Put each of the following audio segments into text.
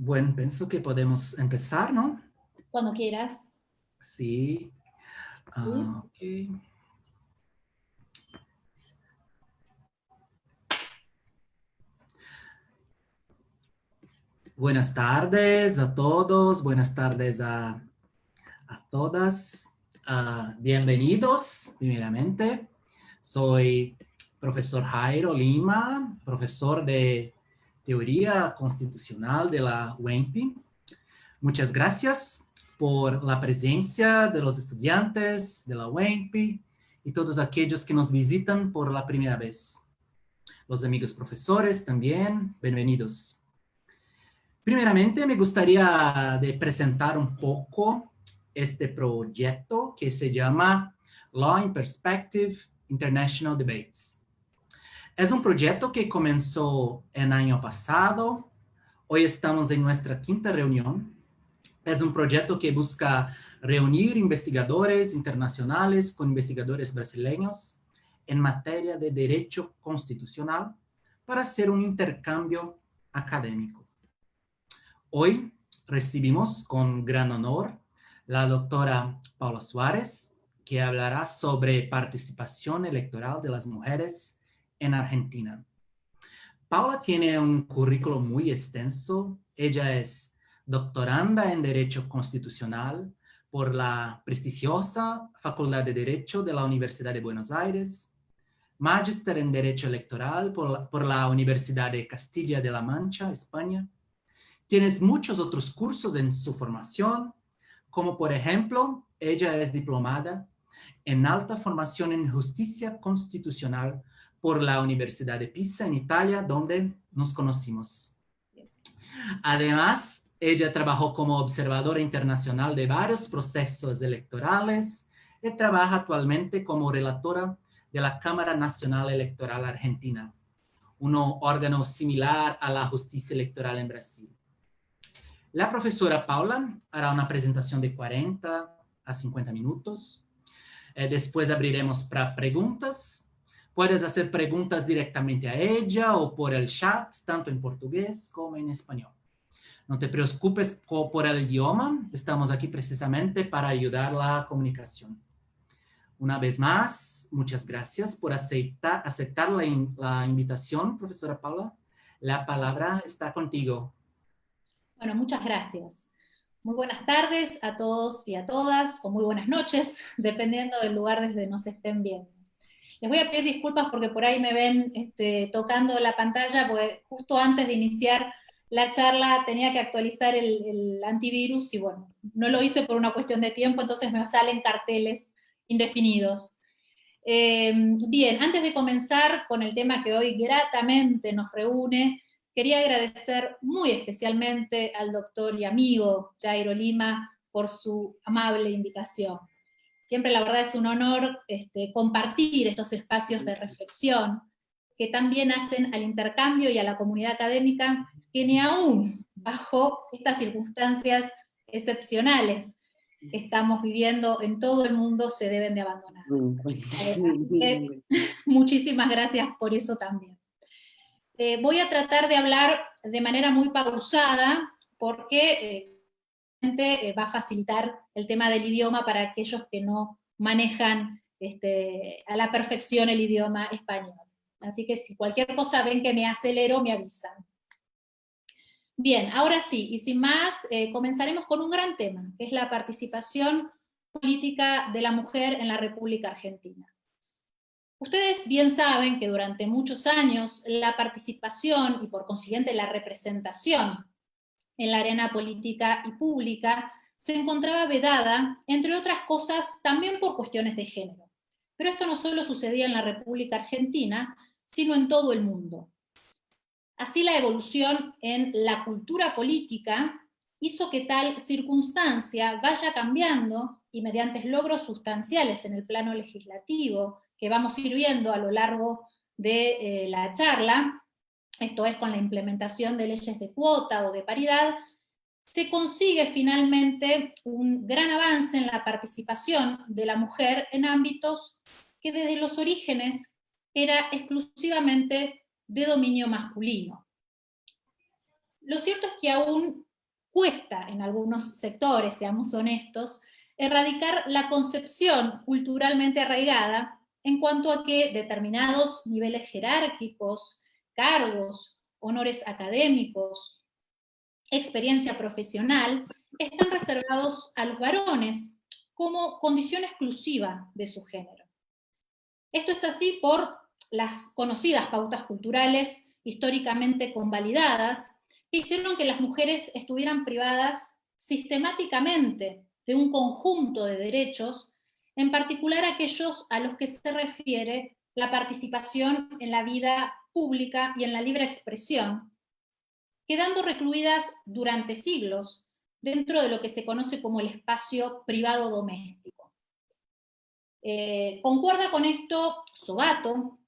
Bueno, pienso que podemos empezar, ¿no? Cuando quieras. Sí. ¿Sí? Ok. Buenas tardes a todos, buenas tardes a todas. Bienvenidos, primeramente. Soy profesor Jairo Lima, profesor de Teoría Constitucional de la UEMPI. Muchas gracias por la presencia de los estudiantes de la UEMPI y todos aquellos que nos visitan por la primera vez. Los amigos profesores también, bienvenidos. Primeramente, me gustaría de presentar un poco este proyecto que se llama Law in Perspective International Debates. Es un proyecto que comenzó el año pasado. Hoy estamos en nuestra quinta reunión. Es un proyecto que busca reunir investigadores internacionales con investigadores brasileños en materia de derecho constitucional para hacer un intercambio académico. Hoy recibimos con gran honor la doctora Paula Suárez, que hablará sobre participación electoral de las mujeres en Argentina. Paula tiene un currículo muy extenso. Ella es doctoranda en Derecho Constitucional por la prestigiosa Facultad de Derecho de la Universidad de Buenos Aires, magíster en Derecho Electoral por la Universidad de Castilla de la Mancha, España. Tienes muchos otros cursos en su formación, como por ejemplo, ella es diplomada en alta formación en justicia constitucional por la Universidad de Pisa en Italia, donde nos conocimos. Además, ella trabajó como observadora internacional de varios procesos electorales y trabaja actualmente como relatora de la Cámara Nacional Electoral Argentina, un órgano similar a la justicia electoral en Brasil. La profesora Paula hará una presentación de 40 a 50 minutos. Después abriremos para preguntas. Puedes hacer preguntas directamente a ella o por el chat, tanto en portugués como en español. No te preocupes por el idioma, estamos aquí precisamente para ayudar la comunicación. Una vez más, muchas gracias por aceptar la invitación, profesora Paula. La palabra está contigo. Bueno, muchas gracias. Muy buenas tardes a todos y a todas, o muy buenas noches, dependiendo del lugar desde nos estén viendo. Les voy a pedir disculpas porque por ahí me ven tocando la pantalla, porque justo antes de iniciar la charla tenía que actualizar el antivirus y bueno, no lo hice por una cuestión de tiempo, entonces me salen carteles indefinidos. Bien, antes de comenzar con el tema que hoy gratamente nos reúne, quería agradecer muy especialmente al doctor y amigo Jairo Lima por su amable invitación. Siempre la verdad es un honor compartir estos espacios de reflexión que también hacen al intercambio y a la comunidad académica que ni aún bajo estas circunstancias excepcionales que estamos viviendo en todo el mundo se deben de abandonar. Muchísimas gracias por eso también. Voy a tratar de hablar de manera muy pausada porque va a facilitar el tema del idioma para aquellos que no manejan a la perfección el idioma español. Así que si cualquier cosa ven que me acelero, me avisan. Bien, ahora sí, y sin más, comenzaremos con un gran tema, que es la participación política de la mujer en la República Argentina. Ustedes bien saben que durante muchos años la participación y por consiguiente la representación en la arena política y pública se encontraba vedada, entre otras cosas, también por cuestiones de género. Pero esto no solo sucedía en la República Argentina, sino en todo el mundo. Así la evolución en la cultura política hizo que tal circunstancia vaya cambiando y mediante logros sustanciales en el plano legislativo, que vamos a ir viendo a lo largo de la charla, esto es con la implementación de leyes de cuota o de paridad, se consigue finalmente un gran avance en la participación de la mujer en ámbitos que desde los orígenes era exclusivamente de dominio masculino. Lo cierto es que aún cuesta en algunos sectores, seamos honestos, erradicar la concepción culturalmente arraigada en cuanto a que determinados niveles jerárquicos, cargos, honores académicos, experiencia profesional, están reservados a los varones como condición exclusiva de su género. Esto es así por las conocidas pautas culturales históricamente convalidadas, que hicieron que las mujeres estuvieran privadas sistemáticamente de un conjunto de derechos, en particular aquellos a los que se refiere la participación en la vida pública y en la libre expresión, quedando recluidas durante siglos dentro de lo que se conoce como el espacio privado doméstico. Concuerda con esto Sobato,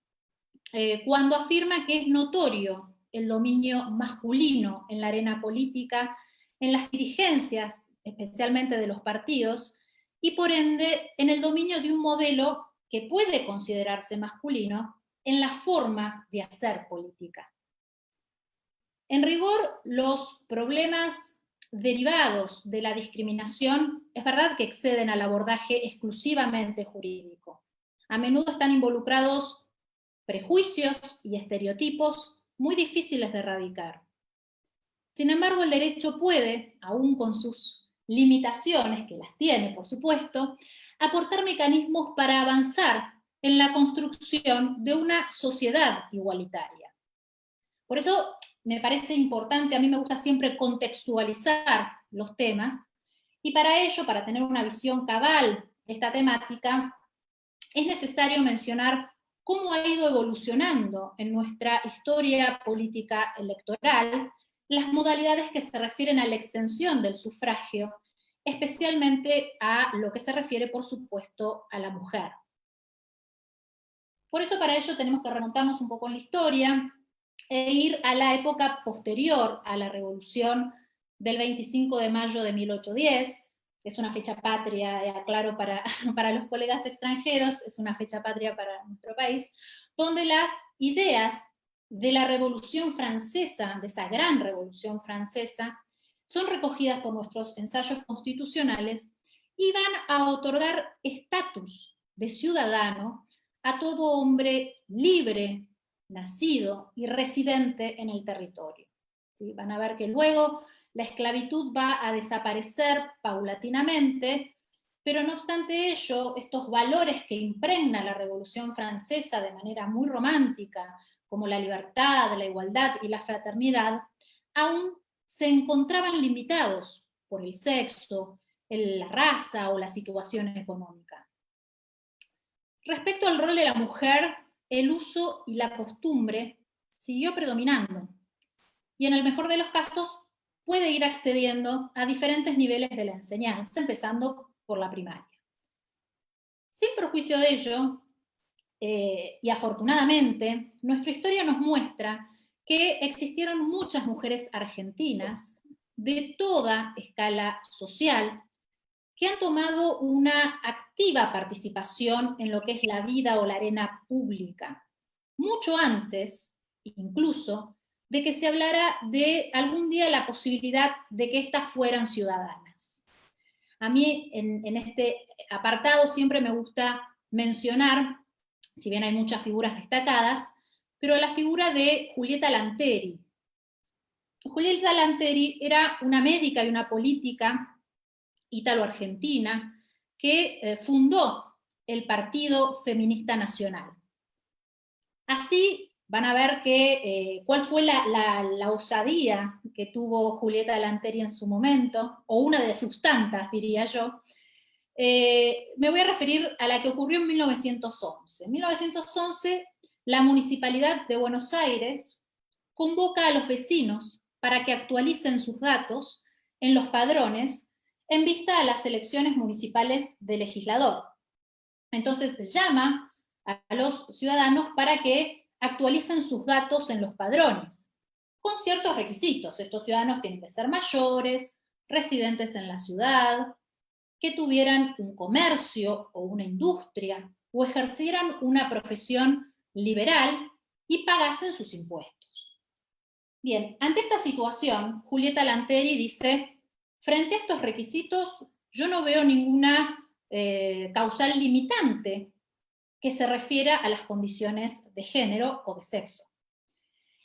cuando afirma que es notorio el dominio masculino en la arena política, en las dirigencias, especialmente de los partidos, y por ende en el dominio de un modelo que puede considerarse masculino en la forma de hacer política. En rigor, los problemas derivados de la discriminación es verdad que exceden al abordaje exclusivamente jurídico. A menudo están involucrados prejuicios y estereotipos muy difíciles de erradicar. Sin embargo, el derecho puede, aún con sus limitaciones, que las tiene, por supuesto, aportar mecanismos para avanzar en la construcción de una sociedad igualitaria. Por eso me parece importante, a mí me gusta siempre contextualizar los temas, y para ello, para tener una visión cabal de esta temática, es necesario mencionar cómo ha ido evolucionando en nuestra historia política electoral las modalidades que se refieren a la extensión del sufragio, especialmente a lo que se refiere, por supuesto, a la mujer. Por eso, para ello, tenemos que remontarnos un poco en la historia e ir a la época posterior a la Revolución del 25 de mayo de 1810, que es una fecha patria, aclaro para los colegas extranjeros, es una fecha patria para nuestro país, donde las ideas de la Revolución Francesa, de esa gran Revolución Francesa, son recogidas por nuestros ensayos constitucionales y van a otorgar estatus de ciudadano a todo hombre libre, nacido y residente en el territorio. ¿Sí? Van a ver que luego la esclavitud va a desaparecer paulatinamente, pero no obstante ello, estos valores que impregna la Revolución Francesa de manera muy romántica, como la libertad, la igualdad y la fraternidad, aún se encontraban limitados por el sexo, la raza o la situación económica. Respecto al rol de la mujer, el uso y la costumbre siguió predominando, y en el mejor de los casos puede ir accediendo a diferentes niveles de la enseñanza, empezando por la primaria. Sin perjuicio de ello, y afortunadamente, nuestra historia nos muestra que existieron muchas mujeres argentinas de toda escala social que han tomado una activa participación en lo que es la vida o la arena pública, mucho antes, incluso, de que se hablara de algún día la posibilidad de que éstas fueran ciudadanas. A mí, en este apartado, siempre me gusta mencionar, si bien hay muchas figuras destacadas, pero la figura de Julieta Lanteri. Julieta Lanteri era una médica y una política ítalo-argentina que fundó el Partido Feminista Nacional. Así van a ver que, cuál fue la osadía que tuvo Julieta Lanteri en su momento, o una de sus tantas, diría yo. Me voy a referir a la que ocurrió en 1911. En 1911, la Municipalidad de Buenos Aires convoca a los vecinos para que actualicen sus datos en los padrones en vista a las elecciones municipales de legislador. Entonces llama a los ciudadanos para que actualicen sus datos en los padrones, con ciertos requisitos. Estos ciudadanos tienen que ser mayores, residentes en la ciudad, que tuvieran un comercio o una industria, o ejercieran una profesión liberal y pagasen sus impuestos. Bien, ante esta situación, Julieta Lanteri dice: frente a estos requisitos, yo no veo ninguna causal limitante que se refiera a las condiciones de género o de sexo.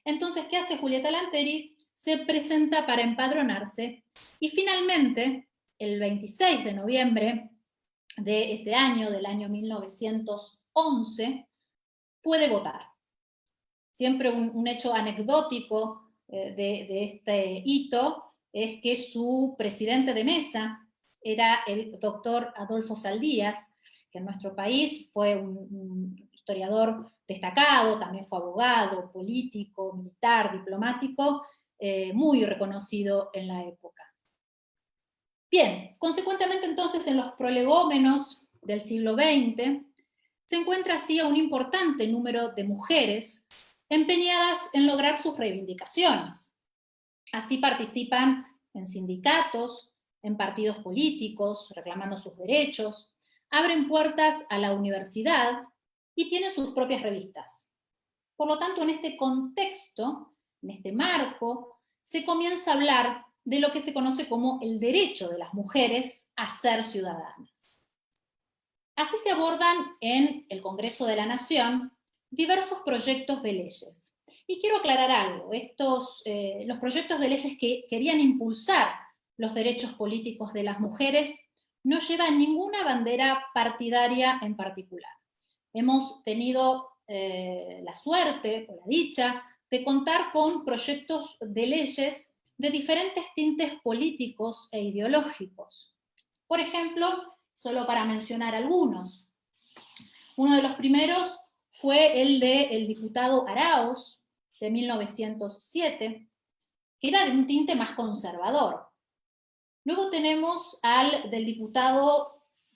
Entonces, ¿qué hace Julieta Lanteri? Se presenta para empadronarse y finalmente, el 26 de noviembre de ese año, del año 1911, puede votar. Siempre un hecho anecdótico de este hito es que su presidente de mesa era el doctor Adolfo Saldías, que en nuestro país fue un historiador destacado, también fue abogado, político, militar, diplomático, muy reconocido en la época. Bien, consecuentemente entonces en los prolegómenos del siglo XX se encuentra así a un importante número de mujeres empeñadas en lograr sus reivindicaciones. Así participan en sindicatos, en partidos políticos, reclamando sus derechos, abren puertas a la universidad y tienen sus propias revistas. Por lo tanto, en este contexto, en este marco, se comienza a hablar de lo que se conoce como el derecho de las mujeres a ser ciudadanas. Así se abordan en el Congreso de la Nación diversos proyectos de leyes. Y quiero aclarar algo, los proyectos de leyes que querían impulsar los derechos políticos de las mujeres no llevan ninguna bandera partidaria en particular. Hemos tenido la suerte o la dicha de contar con proyectos de leyes de diferentes tintes políticos e ideológicos. Por ejemplo, solo para mencionar algunos, uno de los primeros fue el del diputado Araoz, de 1907, que era de un tinte más conservador. Luego tenemos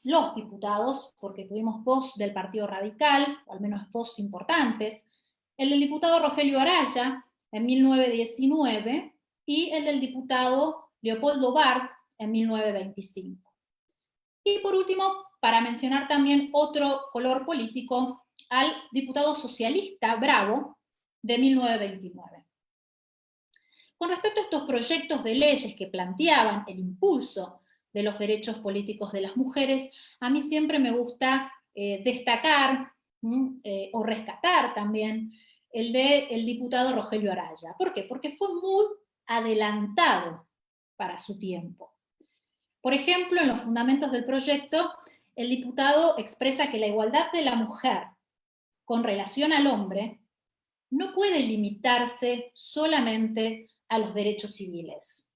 los diputados, porque tuvimos dos del Partido Radical, o al menos dos importantes, el del diputado Rogelio Araya, en 1919, y el del diputado Leopoldo Bart, en 1925. Y por último, para mencionar también otro color político, al diputado socialista Bravo, de 1929. Con respecto a estos proyectos de leyes que planteaban el impulso de los derechos políticos de las mujeres, a mí siempre me gusta destacar o rescatar también el del diputado Rogelio Araya. ¿Por qué? Porque fue muy adelantado para su tiempo. Por ejemplo, en los fundamentos del proyecto, el diputado expresa que la igualdad de la mujer con relación al hombre no puede limitarse solamente a los derechos civiles,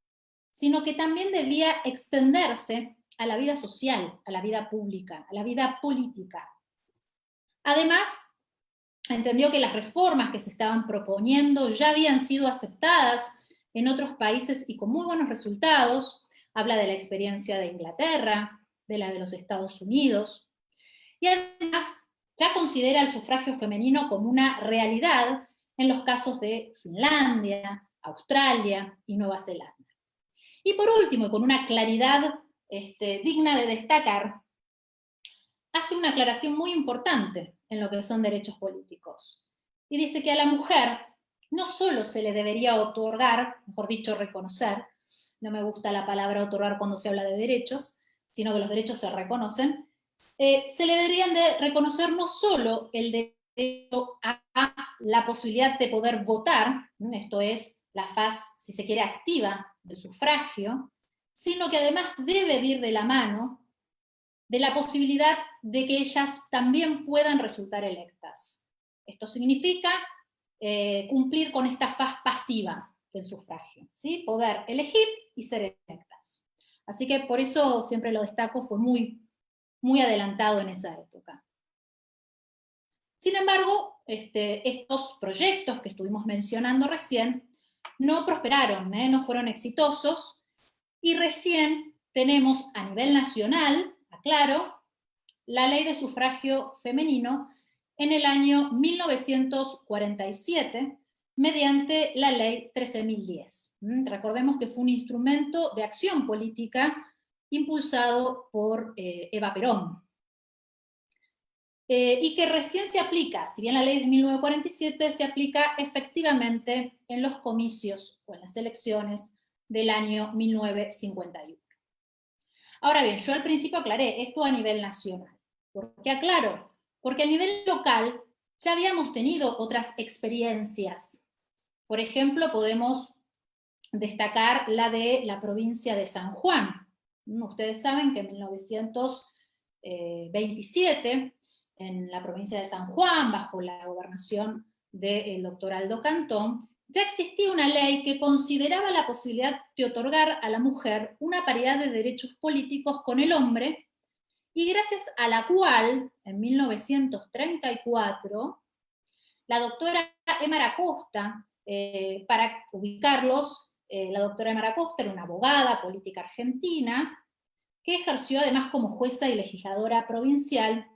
sino que también debía extenderse a la vida social, a la vida pública, a la vida política. Además, entendió que las reformas que se estaban proponiendo ya habían sido aceptadas en otros países y con muy buenos resultados. Habla de la experiencia de Inglaterra, de la de los Estados Unidos, y además ya considera el sufragio femenino como una realidad en los casos de Finlandia, Australia y Nueva Zelanda. Y por último, y con una claridad digna de destacar, hace una aclaración muy importante en lo que son derechos políticos. Y dice que a la mujer no solo se le debería otorgar, mejor dicho, reconocer, no me gusta la palabra otorgar cuando se habla de derechos, sino que los derechos se reconocen, se le deberían de reconocer no solo el derecho a la posibilidad de poder votar, esto es la faz, si se quiere, activa del sufragio, sino que además debe ir de la mano de la posibilidad de que ellas también puedan resultar electas. Esto significa cumplir con esta faz pasiva del sufragio, ¿sí? Poder elegir y ser electas. Así que por eso siempre lo destaco, fue muy, muy adelantado en esa época. Sin embargo, estos proyectos que estuvimos mencionando recién no prosperaron, no fueron exitosos, y recién tenemos a nivel nacional, aclaro, la ley de sufragio femenino en el año 1947, mediante la ley 13.010. Recordemos que fue un instrumento de acción política impulsado por Eva Perón. Y que recién se aplica, si bien la ley de 1947 se aplica efectivamente en los comicios o en las elecciones del año 1951. Ahora bien, yo al principio aclaré esto a nivel nacional. ¿Por qué aclaro? Porque a nivel local ya habíamos tenido otras experiencias. Por ejemplo, podemos destacar la de la provincia de San Juan. Ustedes saben que en 1927, en la provincia de San Juan, bajo la gobernación del doctor Aldo Cantón, ya existía una ley que consideraba la posibilidad de otorgar a la mujer una paridad de derechos políticos con el hombre, y gracias a la cual, en 1934, la doctora Emma Acosta, para ubicarlos, la doctora Emma Acosta era una abogada política argentina, que ejerció además como jueza y legisladora provincial,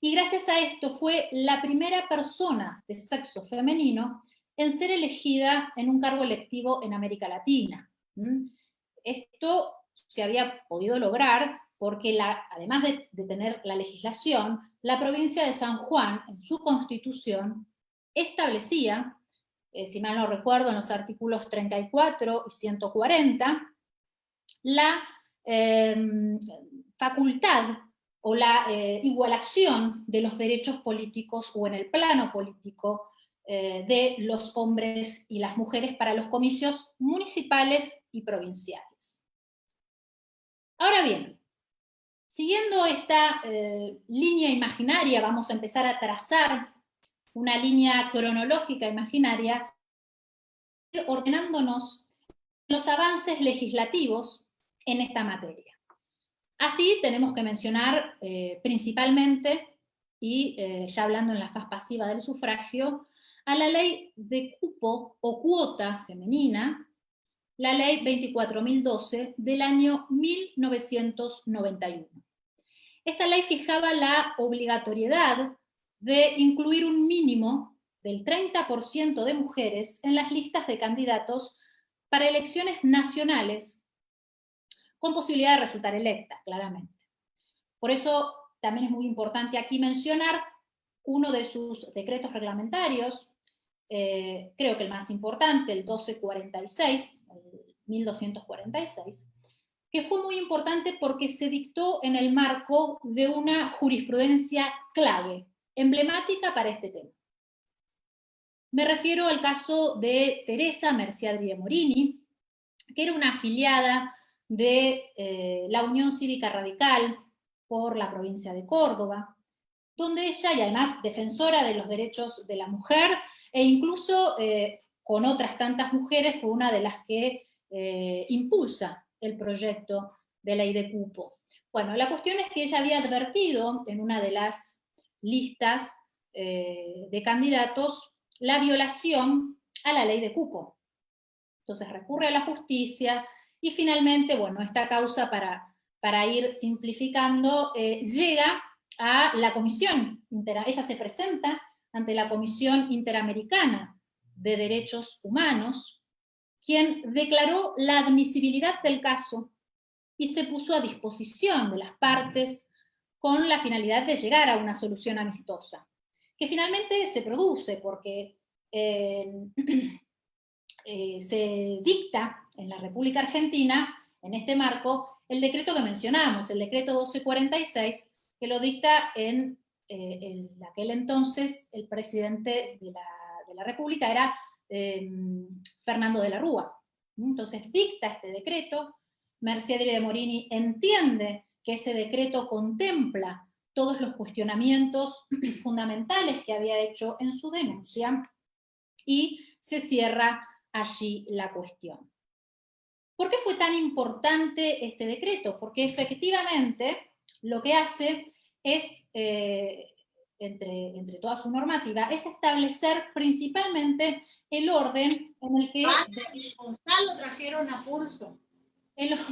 y gracias a esto fue la primera persona de sexo femenino en ser elegida en un cargo electivo en América Latina. Esto se había podido lograr porque además de tener la legislación, la provincia de San Juan, en su constitución, establecía, si mal no recuerdo, en los artículos 34 y 140, la facultad o la igualación de los derechos políticos o en el plano político de los hombres y las mujeres para los comicios municipales y provinciales. Ahora bien, siguiendo esta línea imaginaria, vamos a empezar a trazar una línea cronológica imaginaria, ordenándonos los avances legislativos en esta materia. Así tenemos que mencionar principalmente, y ya hablando en la faz pasiva del sufragio, a la ley de cupo o cuota femenina, la ley 24.012 del año 1991. Esta ley fijaba la obligatoriedad de incluir un mínimo del 30% de mujeres en las listas de candidatos para elecciones nacionales, con posibilidad de resultar electa, claramente. Por eso también es muy importante aquí mencionar uno de sus decretos reglamentarios, creo que el más importante, el 1246, el 1246, que fue muy importante porque se dictó en el marco de una jurisprudencia clave, emblemática para este tema. Me refiero al caso de Teresa Merciadri de Morini, que era una afiliada de la Unión Cívica Radical por la provincia de Córdoba, donde ella, y además defensora de los derechos de la mujer, e incluso con otras tantas mujeres, fue una de las que impulsa el proyecto de ley de cupo. Bueno, la cuestión es que ella había advertido en una de las listas de candidatos la violación a la ley de cupo. Entonces recurre a la justicia y finalmente, bueno, esta causa, para ir simplificando, llega a la Comisión ella se presenta ante la Comisión Interamericana de Derechos Humanos, quien declaró la admisibilidad del caso y se puso a disposición de las partes con la finalidad de llegar a una solución amistosa, que finalmente se produce porque se dicta en la República Argentina, en este marco, el decreto que mencionamos, el decreto 1246, que lo dicta en aquel entonces el presidente de la República era Fernando de la Rúa. Entonces dicta este decreto, Merciadri de Morini entiende que ese decreto contempla todos los cuestionamientos fundamentales que había hecho en su denuncia y se cierra allí la cuestión. ¿Por qué fue tan importante este decreto? Porque efectivamente lo que hace es, entre toda su normativa, es establecer principalmente el orden en el que... Gonzalo trajeron a pulso.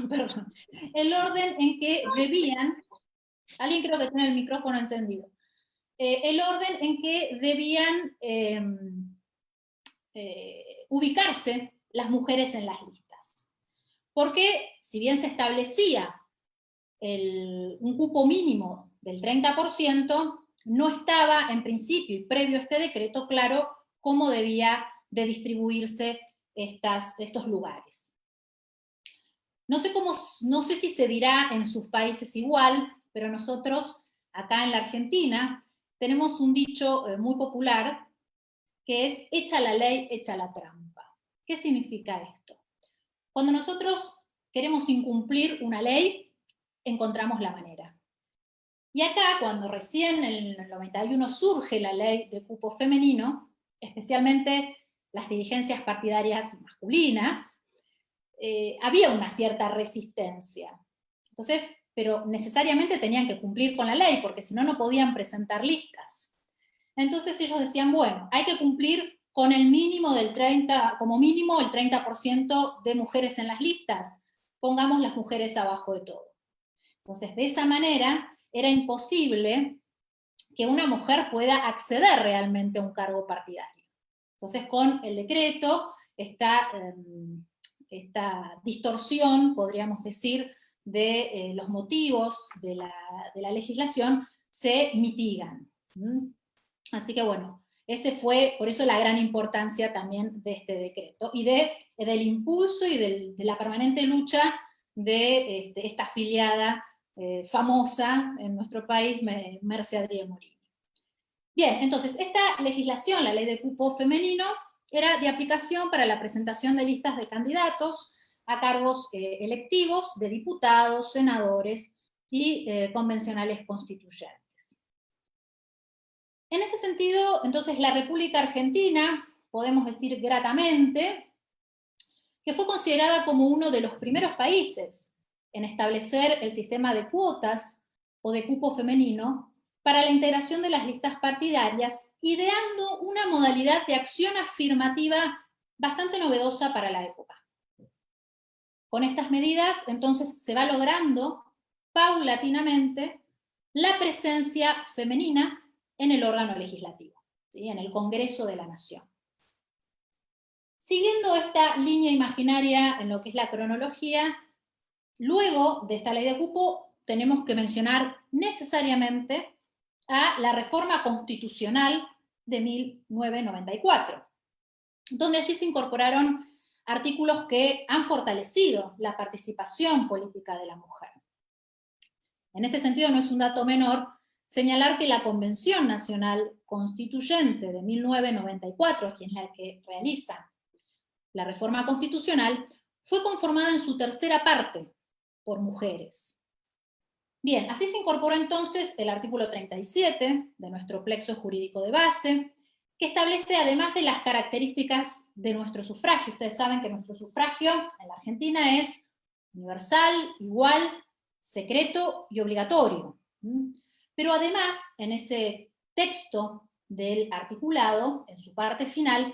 Perdón, el orden en que debían... Alguien creo que tiene el micrófono encendido. El orden en que debían ubicarse las mujeres en las listas. Porque si bien se establecía un cupo mínimo del 30%, no estaba en principio y previo a este decreto claro cómo debía de distribuirse estos lugares. No sé si se dirá en sus países igual, pero nosotros, acá en la Argentina, tenemos un dicho muy popular, que es echa la ley, echa la trampa. ¿Qué significa esto? Cuando nosotros queremos incumplir una ley, encontramos la manera. Y acá, cuando recién en el 91 surge la ley de cupo femenino, especialmente las dirigencias partidarias masculinas, había una cierta resistencia. Entonces, pero necesariamente tenían que cumplir con la ley, porque si no, no podían presentar listas. Entonces ellos decían, bueno, hay que cumplir con el mínimo del 30%, como mínimo el 30% de mujeres en las listas, pongamos las mujeres abajo de todo. Entonces, de esa manera, era imposible que una mujer pueda acceder realmente a un cargo partidario. Entonces, con el decreto, esta distorsión, podríamos decir, de los motivos de la legislación se mitigan. Así que bueno, ese fue, por eso la gran importancia también de este decreto, y del impulso y de la permanente lucha de esta afiliada famosa en nuestro país, Merce Adrià Morini. Bien, entonces, esta legislación, la ley de cupo femenino, era de aplicación para la presentación de listas de candidatos a cargos electivos de diputados, senadores y convencionales constituyentes. En ese sentido, entonces, la República Argentina, podemos decir gratamente, que fue considerada como uno de los primeros países en establecer el sistema de cuotas o de cupo femenino para la integración de las listas partidarias, ideando una modalidad de acción afirmativa bastante novedosa para la época. Con estas medidas, entonces, se va logrando paulatinamente la presencia femenina en el órgano legislativo, ¿sí? En el Congreso de la Nación. Siguiendo esta línea imaginaria en lo que es la cronología, luego de esta ley de cupo tenemos que mencionar necesariamente a la reforma constitucional de 1994, donde allí se incorporaron artículos que han fortalecido la participación política de la mujer. En este sentido, no es un dato menor señalar que la Convención Nacional Constituyente de 1994, que es la que realiza la reforma constitucional, fue conformada en su tercera parte por mujeres. Bien, así se incorporó entonces el artículo 37 de nuestro plexo jurídico de base, que establece, además de las características de nuestro sufragio, ustedes saben que nuestro sufragio en la Argentina es universal, igual, secreto y obligatorio. Pero además, en ese texto del articulado, en su parte final,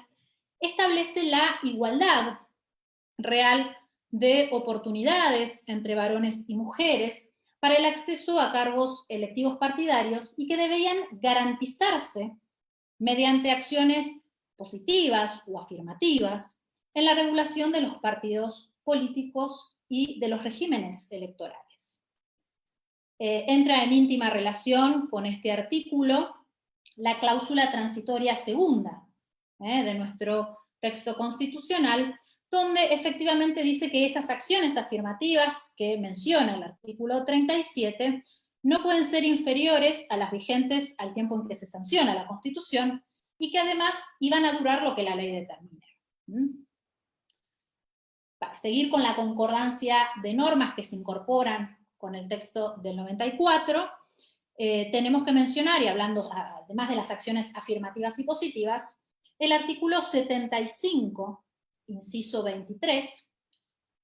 establece la igualdad real de oportunidades entre varones y mujeres para el acceso a cargos electivos partidarios y que debían garantizarse mediante acciones positivas o afirmativas en la regulación de los partidos políticos y de los regímenes electorales. Entra en íntima relación con este artículo la cláusula transitoria segunda de nuestro texto constitucional, donde efectivamente dice que esas acciones afirmativas que menciona el artículo 37 no pueden ser inferiores a las vigentes al tiempo en que se sanciona la Constitución y que además iban a durar lo que la ley determine. Para seguir con la concordancia de normas que se incorporan con el texto del 94, tenemos que mencionar, y hablando además de las acciones afirmativas y positivas, el artículo 75, inciso 23,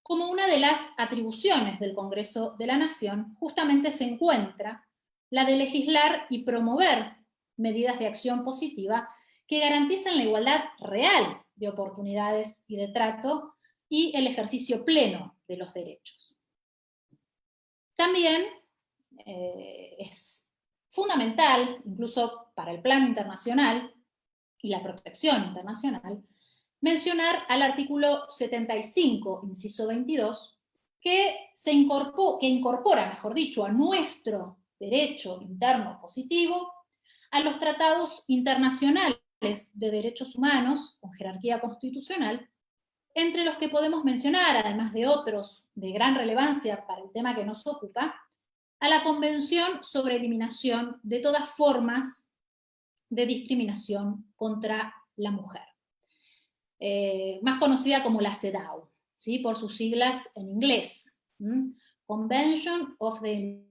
como una de las atribuciones del Congreso de la Nación, justamente se encuentra la de legislar y promover medidas de acción positiva que garanticen la igualdad real de oportunidades y de trato y el ejercicio pleno de los derechos. También es fundamental, incluso para el plano internacional y la protección internacional, mencionar al artículo 75, inciso 22, que incorpora, mejor dicho, a nuestro derecho interno positivo, a los tratados internacionales de derechos humanos con jerarquía constitucional entre los que podemos mencionar, además de otros de gran relevancia para el tema que nos ocupa, a la Convención sobre Eliminación de todas formas de discriminación contra la mujer, más conocida como la CEDAW, ¿sí? Por sus siglas en inglés, Convention of the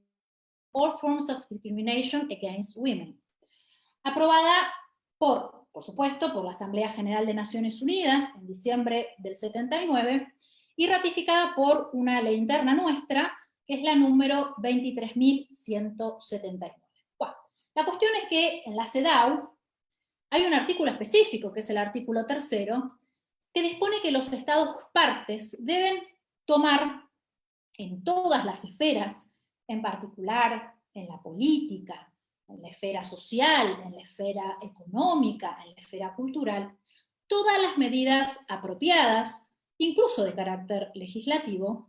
All Forms of Discrimination Against Women, aprobada por supuesto, por la Asamblea General de Naciones Unidas en diciembre del 79 y ratificada por una ley interna nuestra, que es la número 23.179. Bueno, la cuestión es que en la CEDAW hay un artículo específico, que es el artículo 3º, que dispone que los estados partes deben tomar en todas las esferas, en particular en la política, en la esfera social, en la esfera económica, en la esfera cultural, todas las medidas apropiadas, incluso de carácter legislativo,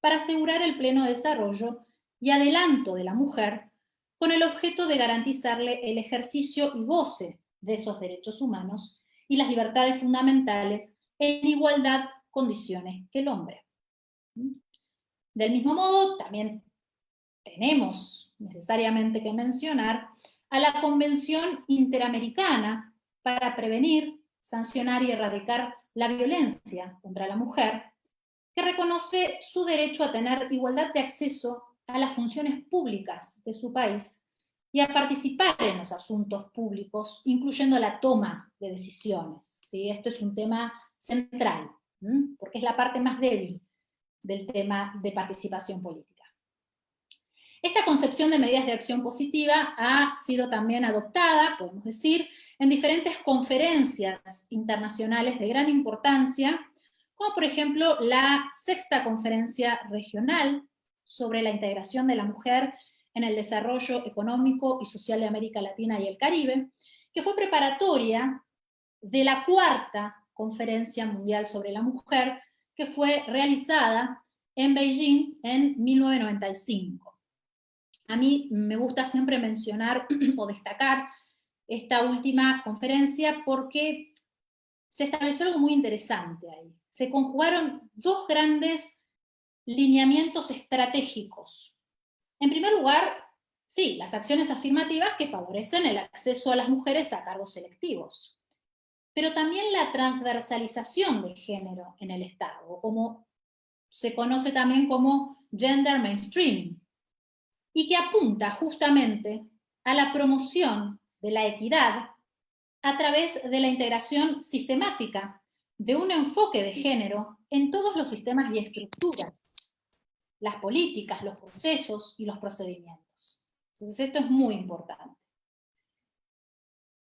para asegurar el pleno desarrollo y adelanto de la mujer con el objeto de garantizarle el ejercicio y goce de esos derechos humanos y las libertades fundamentales en igualdad condiciones que el hombre. Del mismo modo, también tenemos necesariamente que mencionar a la Convención Interamericana para prevenir, sancionar y erradicar la violencia contra la mujer, que reconoce su derecho a tener igualdad de acceso a las funciones públicas de su país y a participar en los asuntos públicos, incluyendo la toma de decisiones. ¿Sí? Esto es un tema central, porque es la parte más débil del tema de participación política. Esta concepción de medidas de acción positiva ha sido también adoptada, podemos decir, en diferentes conferencias internacionales de gran importancia, como por ejemplo la Sexta Conferencia Regional sobre la Integración de la Mujer en el Desarrollo Económico y Social de América Latina y el Caribe, que fue preparatoria de la Cuarta Conferencia Mundial sobre la Mujer, que fue realizada en Beijing en 1995. A mí me gusta siempre mencionar o destacar esta última conferencia porque se estableció algo muy interesante ahí. Se conjugaron dos grandes lineamientos estratégicos. En primer lugar, sí, las acciones afirmativas que favorecen el acceso a las mujeres a cargos selectivos, pero también la transversalización del género en el Estado, como se conoce también como gender mainstreaming, y que apunta justamente a la promoción de la equidad a través de la integración sistemática de un enfoque de género en todos los sistemas y estructuras, las políticas, los procesos y los procedimientos. Entonces esto es muy importante.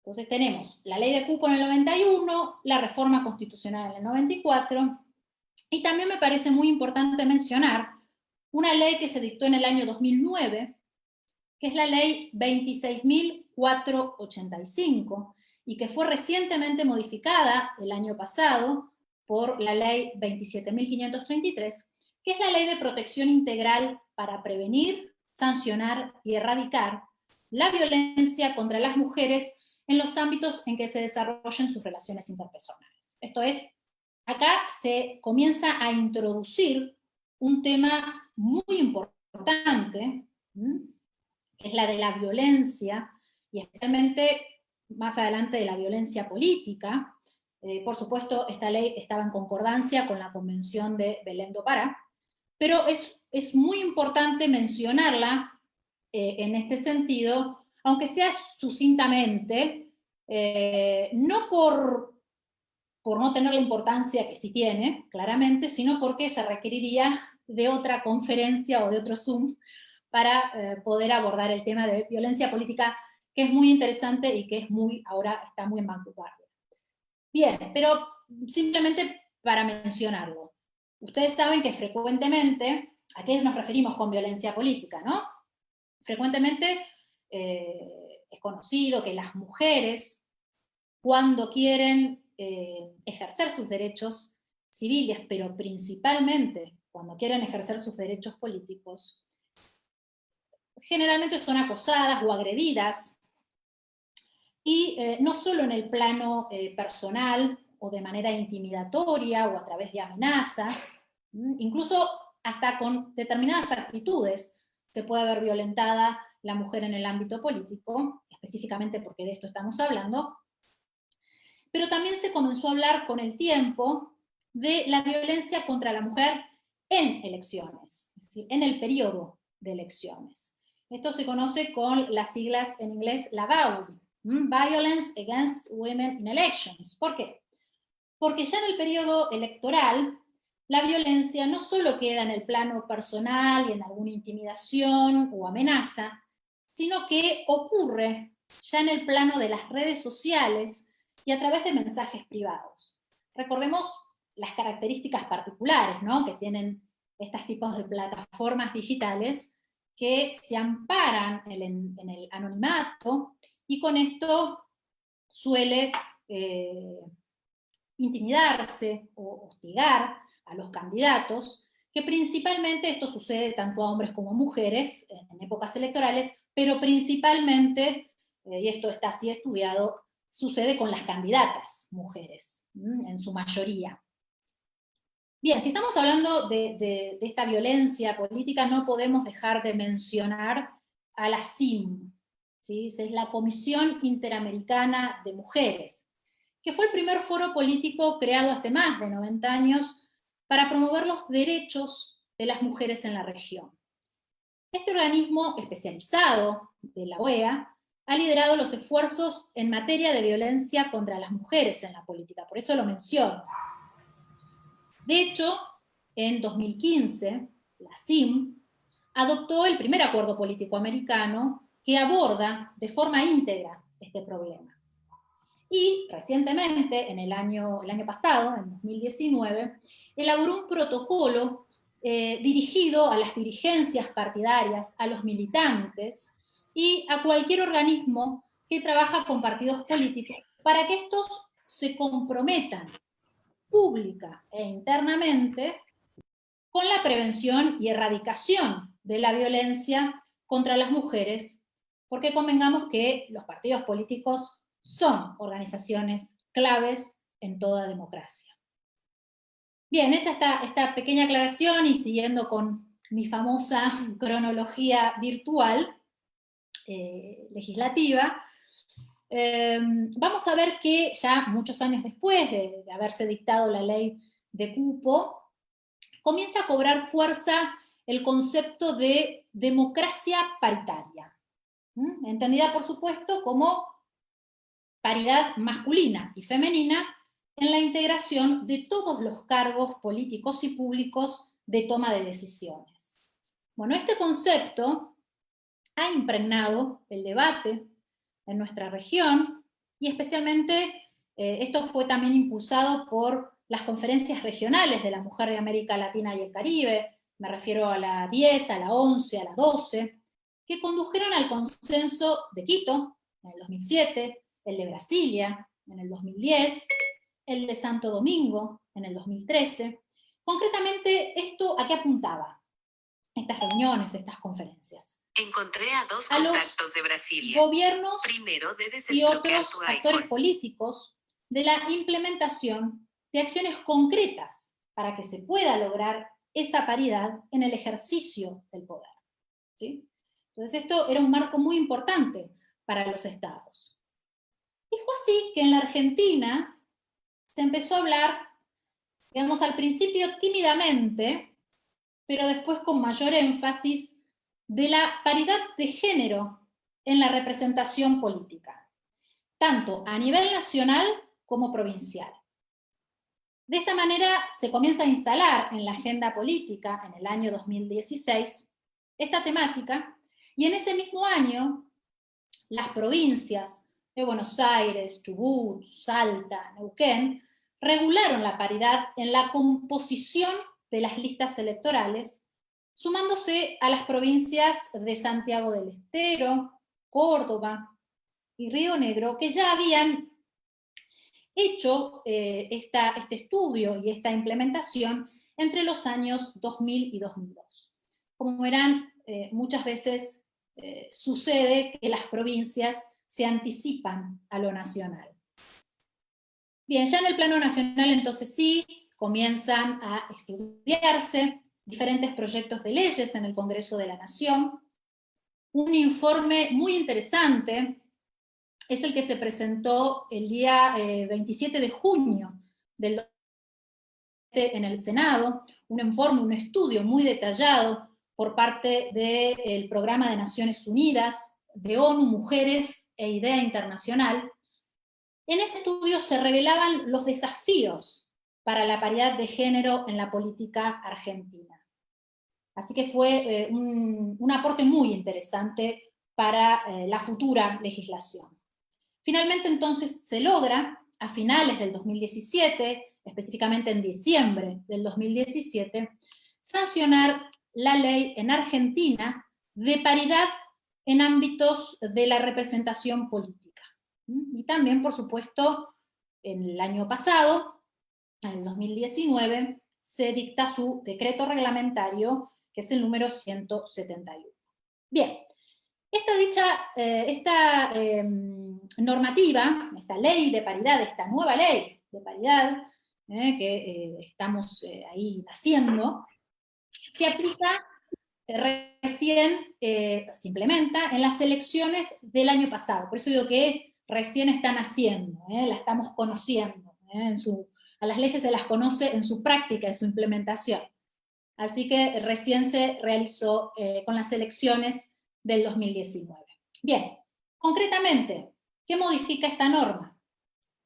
Entonces tenemos la ley de cupo en el 91, la reforma constitucional en el 94, y también me parece muy importante mencionar una ley que se dictó en el año 2009, que es la ley 26.485, y que fue recientemente modificada el año pasado por la ley 27.533, que es la ley de protección integral para prevenir, sancionar y erradicar la violencia contra las mujeres en los ámbitos en que se desarrollen sus relaciones interpersonales. Esto es, acá se comienza a introducir un tema muy importante, que es la de la violencia, y especialmente más adelante de la violencia política. Por supuesto, esta ley estaba en concordancia con la Convención de Belém do Pará, pero es muy importante mencionarla en este sentido, aunque sea sucintamente, no por no tener la importancia que sí tiene, claramente, sino porque se requeriría de otra conferencia o de otro Zoom para poder abordar el tema de violencia política, que es muy interesante y que ahora está muy en vanguardia. Bien, pero simplemente para mencionarlo. Ustedes saben que frecuentemente, ¿a qué nos referimos con violencia política, no? Frecuentemente es conocido que las mujeres, cuando quieren ejercer sus derechos civiles, pero principalmente cuando quieren ejercer sus derechos políticos, generalmente son acosadas o agredidas, y no solo en el plano personal o de manera intimidatoria o a través de amenazas, incluso hasta con determinadas actitudes se puede ver violentada la mujer en el ámbito político, específicamente porque de esto estamos hablando, pero también se comenzó a hablar con el tiempo de la violencia contra la mujer en elecciones, es decir, en el periodo de elecciones. Esto se conoce con las siglas en inglés la VAWE, Violence Against Women in Elections. ¿Por qué? Porque ya en el periodo electoral, la violencia no solo queda en el plano personal y en alguna intimidación o amenaza, sino que ocurre ya en el plano de las redes sociales y a través de mensajes privados. Recordemos las características particulares, ¿no?, que tienen estos tipos de plataformas digitales que se amparan en el anonimato y con esto suele intimidarse o hostigar a los candidatos, que principalmente esto sucede tanto a hombres como a mujeres en épocas electorales, pero principalmente, y esto está así estudiado, sucede con las candidatas mujeres, en su mayoría. Bien, si estamos hablando de esta violencia política, no podemos dejar de mencionar a la CIM, ¿sí? Es la Comisión Interamericana de Mujeres, que fue el primer foro político creado hace más de 90 años para promover los derechos de las mujeres en la región. Este organismo especializado de la OEA ha liderado los esfuerzos en materia de violencia contra las mujeres en la política, por eso lo menciono. De hecho, en 2015, la CIM adoptó el primer acuerdo político americano que aborda de forma íntegra este problema. Y recientemente, el año pasado, en 2019, elaboró un protocolo dirigido a las dirigencias partidarias, a los militantes y a cualquier organismo que trabaja con partidos políticos para que estos se comprometan pública e internamente con la prevención y erradicación de la violencia contra las mujeres, porque convengamos que los partidos políticos son organizaciones claves en toda democracia. Bien, hecha esta pequeña aclaración y siguiendo con mi famosa cronología virtual legislativa, vamos a ver que ya muchos años después de haberse dictado la ley de cupo, comienza a cobrar fuerza el concepto de democracia paritaria, entendida por supuesto como paridad masculina y femenina en la integración de todos los cargos políticos y públicos de toma de decisiones. Bueno, este concepto ha impregnado el debate en nuestra región y especialmente esto fue también impulsado por las conferencias regionales de la mujer de América Latina y el Caribe, me refiero a la 10, a la 11, a la 12, que condujeron al consenso de Quito en el 2007, el de Brasilia en el 2010, el de Santo Domingo en el 2013. Concretamente, ¿esto a qué apuntaba? Estas reuniones, estas conferencias. Encontré a dos contactos de Brasilia. Gobiernos Primero debes y desbloquear otros tu actores iPhone. políticos de la implementación de acciones concretas para que se pueda lograr esa paridad en el ejercicio del poder, ¿sí? Entonces esto era un marco muy importante para los estados. Y fue así que en la Argentina se empezó a hablar, digamos, al principio tímidamente, pero después con mayor énfasis, de la paridad de género en la representación política, tanto a nivel nacional como provincial. De esta manera se comienza a instalar en la agenda política, en el año 2016, esta temática, y en ese mismo año las provincias de Buenos Aires, Chubut, Salta, Neuquén, regularon la paridad en la composición de las listas electorales, sumándose a las provincias de Santiago del Estero, Córdoba y Río Negro, que ya habían hecho este estudio y esta implementación entre los años 2000 y 2002. Como verán, muchas veces sucede que las provincias se anticipan a lo nacional. Bien, ya en el plano nacional entonces sí, comienzan a estudiarse diferentes proyectos de leyes en el Congreso de la Nación. Un informe muy interesante es el que se presentó el día 27 de junio del 2020 en el Senado, un informe, un estudio muy detallado por parte del Programa de Naciones Unidas, de ONU, Mujeres e Idea Internacional. En ese estudio se revelaban los desafíos para la paridad de género en la política argentina. Así que fue un aporte muy interesante para la futura legislación. Finalmente entonces se logra, a finales del 2017, específicamente en diciembre del 2017, sancionar la ley en Argentina de paridad en ámbitos de la representación política. Y también, por supuesto, en el año pasado, en el 2019, se dicta su decreto reglamentario, que es el número 171. Bien, esta normativa, esta ley de paridad, esta nueva ley de paridad que estamos ahí haciendo, se aplica recién, se implementa en las elecciones del año pasado. Por eso digo que recién están haciendo, la estamos conociendo. A las leyes se las conoce en su práctica, en su implementación. Así que recién se realizó con las elecciones del 2019. Bien, concretamente, ¿qué modifica esta norma?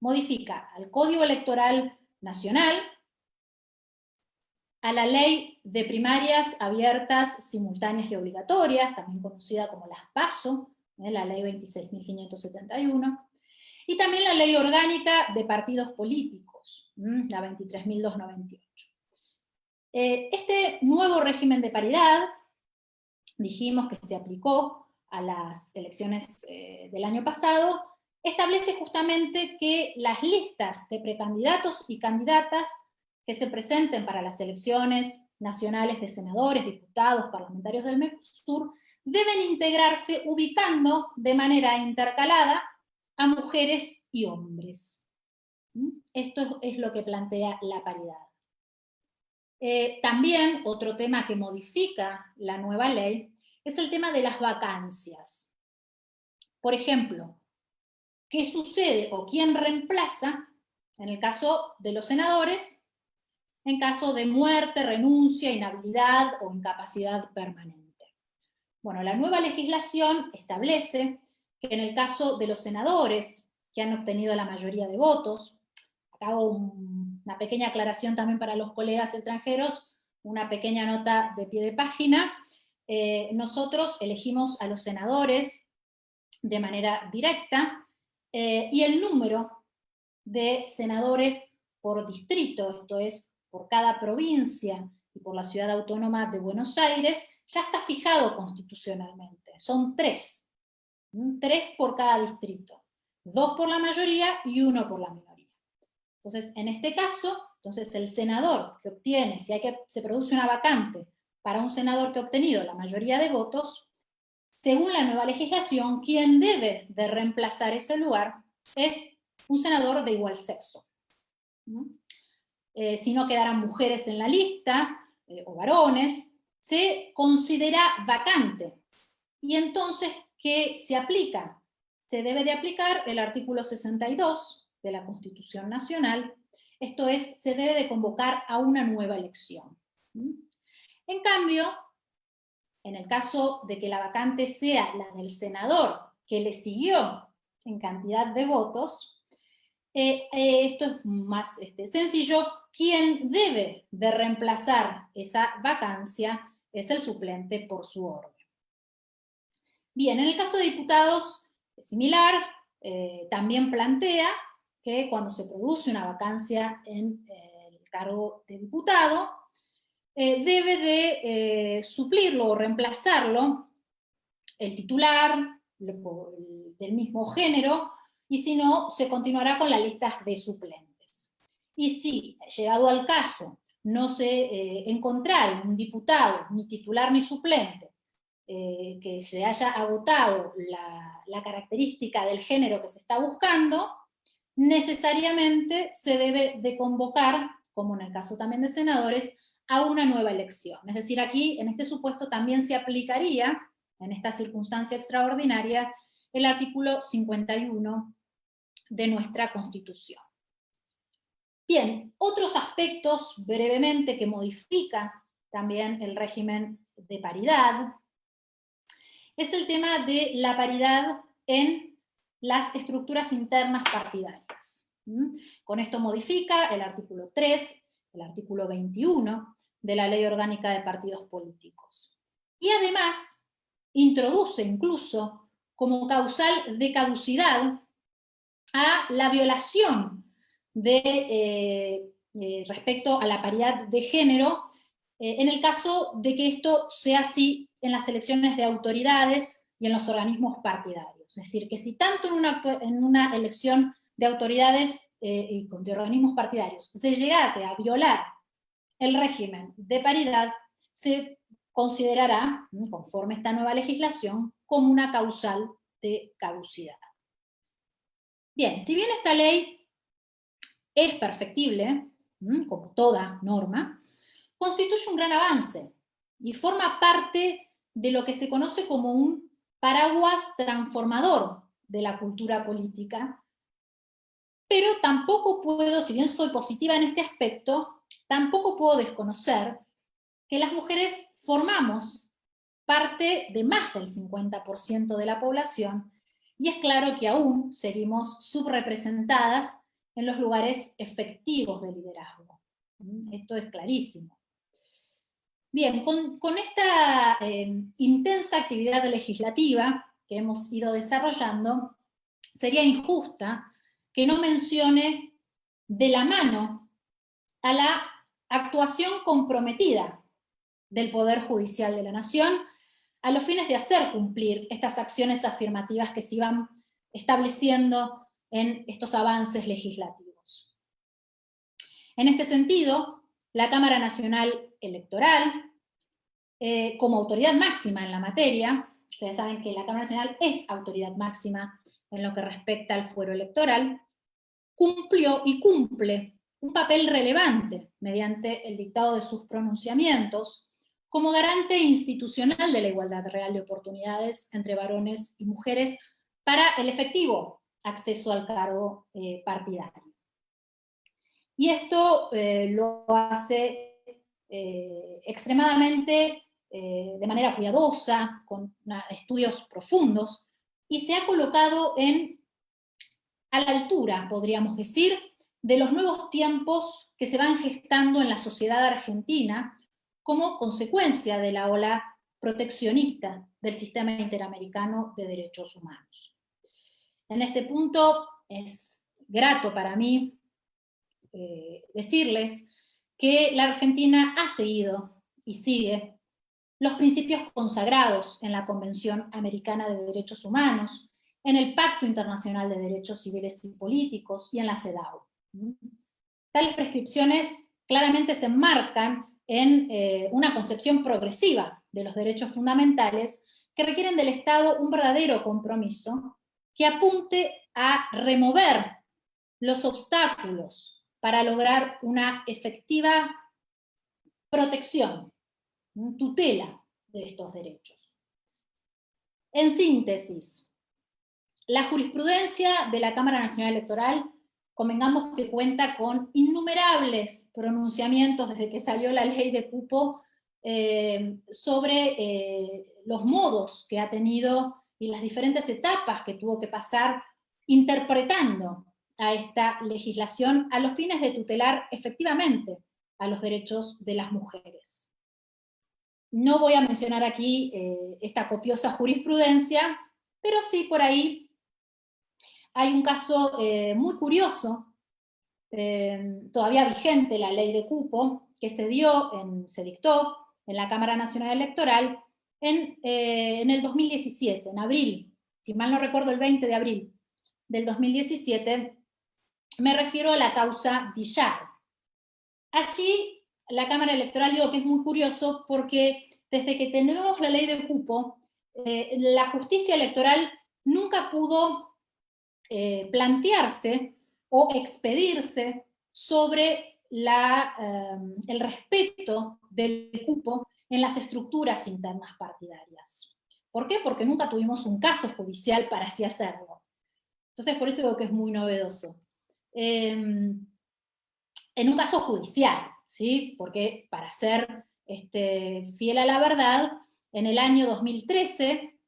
Modifica al Código Electoral Nacional, a la Ley de Primarias Abiertas, Simultáneas y Obligatorias, también conocida como las PASO, la Ley 26.571, y también la Ley Orgánica de Partidos Políticos, la 23.298. Este nuevo régimen de paridad, dijimos que se aplicó a las elecciones del año pasado, establece justamente que las listas de precandidatos y candidatas que se presenten para las elecciones nacionales de senadores, diputados, parlamentarios del MESUR, deben integrarse ubicando de manera intercalada a mujeres y hombres. Esto es lo que plantea la paridad. También otro tema que modifica la nueva ley es el tema de las vacancias. Por ejemplo, ¿qué sucede o quién reemplaza en el caso de los senadores en caso de muerte, renuncia, inhabilidad o incapacidad permanente? Bueno, la nueva legislación establece que en el caso de los senadores que han obtenido la mayoría de votos, acá hago una pequeña aclaración también para los colegas extranjeros, una pequeña nota de pie de página. Nosotros elegimos a los senadores de manera directa y el número de senadores por distrito, esto es, por cada provincia y por la Ciudad Autónoma de Buenos Aires, ya está fijado constitucionalmente. Son 3. 3 por cada distrito. 2 por la mayoría y 1 por la minoría. Entonces, en este caso, entonces el senador que obtiene, si se produce una vacante para un senador que ha obtenido la mayoría de votos, según la nueva legislación, quien debe de reemplazar ese lugar es un senador de igual sexo. Si no quedaran mujeres en la lista, o varones, se considera vacante. Y entonces, ¿qué se aplica? Se debe de aplicar el artículo 62 de la Constitución Nacional, esto es, se debe de convocar a una nueva elección. En cambio, en el caso de que la vacante sea la del senador que le siguió en cantidad de votos, esto es más sencillo, quien debe de reemplazar esa vacancia es el suplente por su orden. Bien, en el caso de diputados es similar, también plantea que cuando se produce una vacancia en el cargo de diputado, debe de suplirlo o reemplazarlo el titular del mismo género, y si no, se continuará con la lista de suplentes. Y si, llegado al caso, no se encontrar un diputado, ni titular ni suplente, que se haya agotado la característica del género que se está buscando, necesariamente se debe de convocar, como en el caso también de senadores, a una nueva elección. Es decir, aquí, en este supuesto, también se aplicaría, en esta circunstancia extraordinaria, el artículo 51 de nuestra Constitución. Bien, otros aspectos, brevemente, que modifican también el régimen de paridad, es el tema de la paridad en las estructuras internas partidarias. Con esto modifica el artículo 3, el artículo 21 de la Ley Orgánica de Partidos Políticos. Y además introduce incluso como causal de caducidad a la violación respecto a la paridad de género, en el caso de que esto sea así en las elecciones de autoridades y en los organismos partidarios. Es decir, que si tanto en una elección de autoridades y de organismos partidarios se llegase a violar el régimen de paridad, se considerará, conforme esta nueva legislación, como una causal de caducidad. Bien, si bien esta ley es perfectible, como toda norma, constituye un gran avance y forma parte de lo que se conoce como un paraguas transformador de la cultura política, pero tampoco puedo, si bien soy positiva en este aspecto, tampoco puedo desconocer que las mujeres formamos parte de más del 50% de la población, y es claro que aún seguimos subrepresentadas en los lugares efectivos de liderazgo. Esto es clarísimo. Bien, con esta intensa actividad legislativa que hemos ido desarrollando, sería injusta que no mencione de la mano a la actuación comprometida del Poder Judicial de la Nación a los fines de hacer cumplir estas acciones afirmativas que se iban estableciendo en estos avances legislativos. En este sentido, la Cámara Nacional Electoral, como autoridad máxima en la materia, ustedes saben que la Cámara Nacional es autoridad máxima en lo que respecta al fuero electoral, cumplió y cumple un papel relevante mediante el dictado de sus pronunciamientos como garante institucional de la igualdad real de oportunidades entre varones y mujeres para el efectivo acceso al cargo partidario. Y esto lo hace extremadamente de manera cuidadosa, con estudios profundos, y se ha colocado a la altura, podríamos decir, de los nuevos tiempos que se van gestando en la sociedad argentina como consecuencia de la ola proteccionista del sistema interamericano de derechos humanos. En este punto es grato para mí decirles que la Argentina ha seguido y sigue los principios consagrados en la Convención Americana de Derechos Humanos, en el Pacto Internacional de Derechos Civiles y Políticos y en la CEDAW. Tales prescripciones claramente se enmarcan en una concepción progresiva de los derechos fundamentales que requieren del Estado un verdadero compromiso que apunte a remover los obstáculos para lograr una efectiva protección, tutela de estos derechos. En síntesis, la jurisprudencia de la Cámara Nacional Electoral, convengamos que cuenta con innumerables pronunciamientos desde que salió la ley de cupo sobre los modos que ha tenido y las diferentes etapas que tuvo que pasar interpretando a esta legislación a los fines de tutelar efectivamente a los derechos de las mujeres. No voy a mencionar aquí esta copiosa jurisprudencia, pero sí por ahí hay un caso muy curioso, todavía vigente, la ley de cupo, que se dictó en la Cámara Nacional Electoral en el 2017, en abril, si mal no recuerdo el 20 de abril del 2017, me refiero a la causa Villar. Allí la Cámara Electoral, digo que es muy curioso porque desde que tenemos la ley de cupo, la justicia electoral nunca pudo plantearse o expedirse sobre el respeto del cupo en las estructuras internas partidarias. ¿Por qué? Porque nunca tuvimos un caso judicial para así hacerlo. Entonces, por eso digo que es muy novedoso. En un caso judicial, ¿sí? Porque para ser fiel a la verdad, en el año 2013,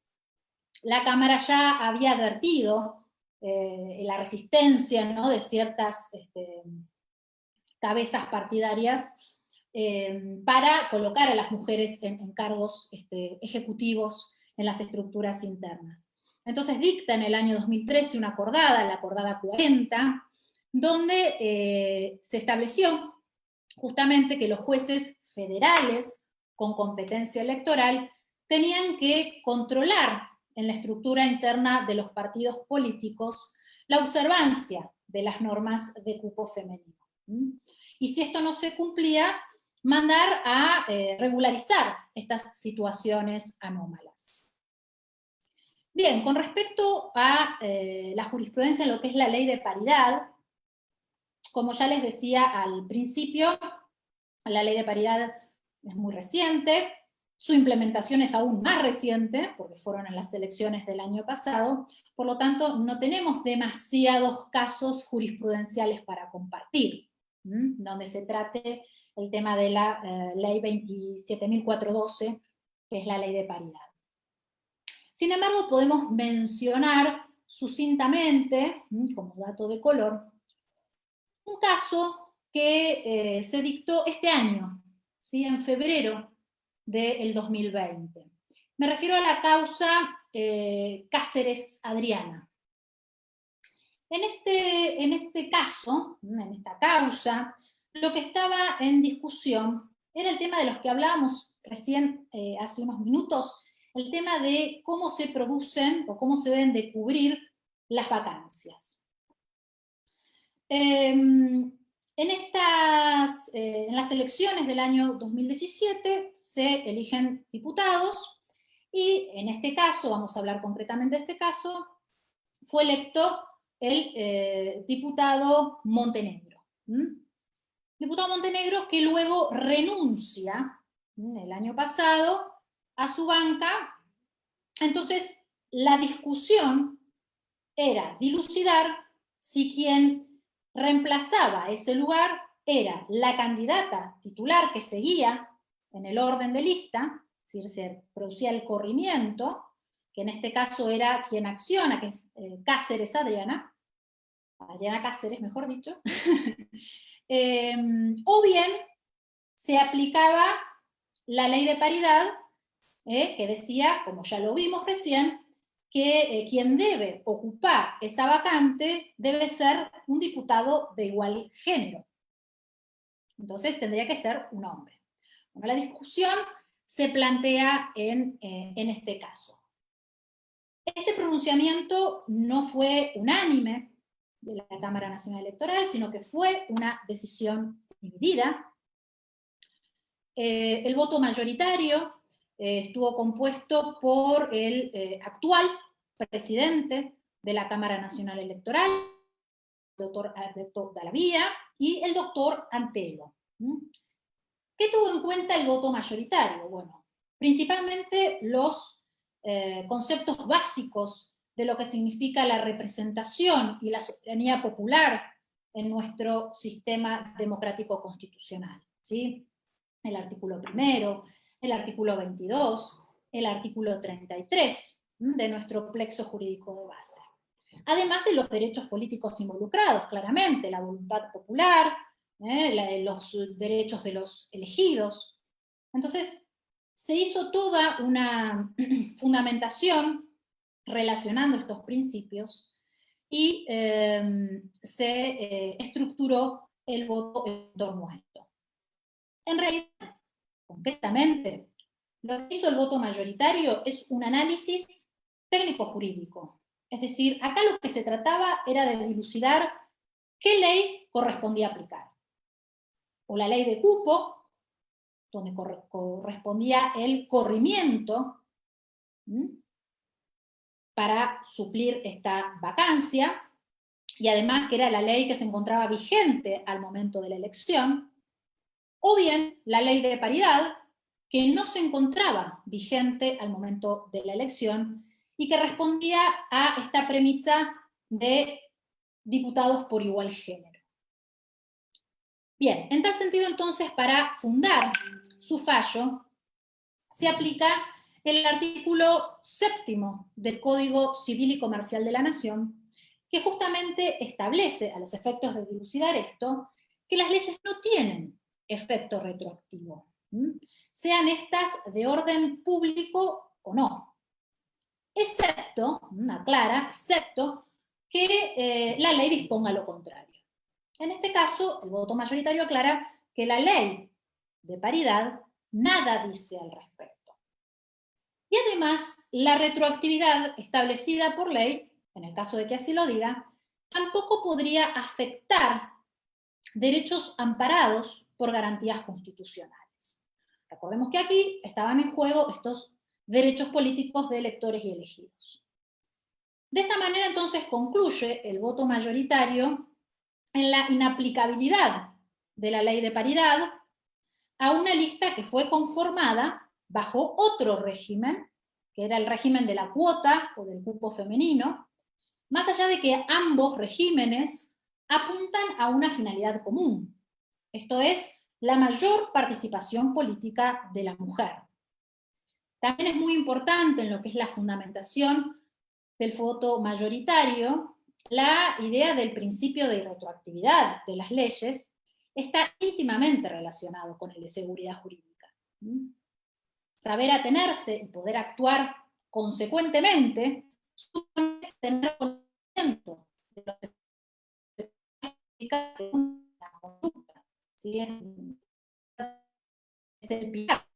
la Cámara ya había advertido la resistencia, ¿no?, de ciertas cabezas partidarias para colocar a las mujeres en cargos ejecutivos en las estructuras internas. Entonces dicta en el año 2013 una acordada, la acordada 40, donde se estableció justamente que los jueces federales con competencia electoral tenían que controlar en la estructura interna de los partidos políticos la observancia de las normas de cupo femenino. Y si esto no se cumplía, mandar a regularizar estas situaciones anómalas. Bien, con respecto a la jurisprudencia en lo que es la ley de paridad, como ya les decía al principio, la ley de paridad es muy reciente, su implementación es aún más reciente, porque fueron en las elecciones del año pasado, por lo tanto no tenemos demasiados casos jurisprudenciales para compartir, donde se trate el tema de la ley 27.412, que es la ley de paridad. Sin embargo, podemos mencionar sucintamente, como dato de color, un caso que se dictó este año, ¿sí?, en febrero del 2020. Me refiero a la causa Cáceres-Adriana. En este caso, en esta causa, lo que estaba en discusión era el tema de los que hablábamos recién hace unos minutos, el tema de cómo se producen o cómo se deben de cubrir las vacancias. En las elecciones del año 2017 se eligen diputados y en este caso, vamos a hablar concretamente de este caso, fue electo el diputado Montenegro. Diputado Montenegro que luego renuncia el año pasado a su banca. Entonces, la discusión era dilucidar si quien reemplazaba ese lugar era la candidata titular que seguía en el orden de lista, es decir, se producía el corrimiento, que en este caso era quien acciona, que es Cáceres Adriana Cáceres, mejor dicho, o bien se aplicaba la ley de paridad, que decía, como ya lo vimos recién, que quien debe ocupar esa vacante debe ser un diputado de igual género. Entonces tendría que ser un hombre. Bueno, la discusión se plantea en este caso. Este pronunciamiento no fue unánime de la Cámara Nacional Electoral, sino que fue una decisión dividida. El voto mayoritario estuvo compuesto por el actual presidente de la Cámara Nacional Electoral, el doctor Alberto Dallavia, y el doctor Antelo. ¿Qué tuvo en cuenta el voto mayoritario? Bueno, principalmente los conceptos básicos de lo que significa la representación y la soberanía popular en nuestro sistema democrático constitucional, ¿sí? El artículo 1, el artículo 22, el artículo 33 de nuestro plexo jurídico de base. Además de los derechos políticos involucrados, claramente, la voluntad popular, los derechos de los elegidos. Entonces, se hizo toda una fundamentación relacionando estos principios y se estructuró el voto en torno a esto. En realidad, concretamente, lo que hizo el voto mayoritario es un análisis técnico-jurídico. Es decir, acá lo que se trataba era de dilucidar qué ley correspondía aplicar. O la ley de cupo, donde correspondía el corrimiento para suplir esta vacancia, y además que era la ley que se encontraba vigente al momento de la elección, o bien la ley de paridad, que no se encontraba vigente al momento de la elección y que respondía a esta premisa de diputados por igual género. Bien, en tal sentido entonces, para fundar su fallo, se aplica el artículo 7º del Código Civil y Comercial de la Nación, que justamente establece, a los efectos de dilucidar esto, que las leyes no tienen efecto retroactivo, sean estas de orden público o no, excepto, aclara, excepto que la ley disponga lo contrario. En este caso, el voto mayoritario aclara que la ley de paridad nada dice al respecto. Y además, la retroactividad establecida por ley, en el caso de que así lo diga, tampoco podría afectar derechos amparados por garantías constitucionales. Recordemos que aquí estaban en juego estos derechos políticos de electores y elegidos. De esta manera, entonces, concluye el voto mayoritario en la inaplicabilidad de la ley de paridad a una lista que fue conformada bajo otro régimen, que era el régimen de la cuota o del cupo femenino, más allá de que ambos regímenes apuntan a una finalidad común, esto es, la mayor participación política de la mujer. También es muy importante en lo que es la fundamentación del voto mayoritario, la idea del principio de irretroactividad de las leyes está íntimamente relacionado con el de seguridad jurídica. Saber atenerse y poder actuar consecuentemente supone tener conocimiento de lo que significa una conducta. ¿Sí? Es el pilar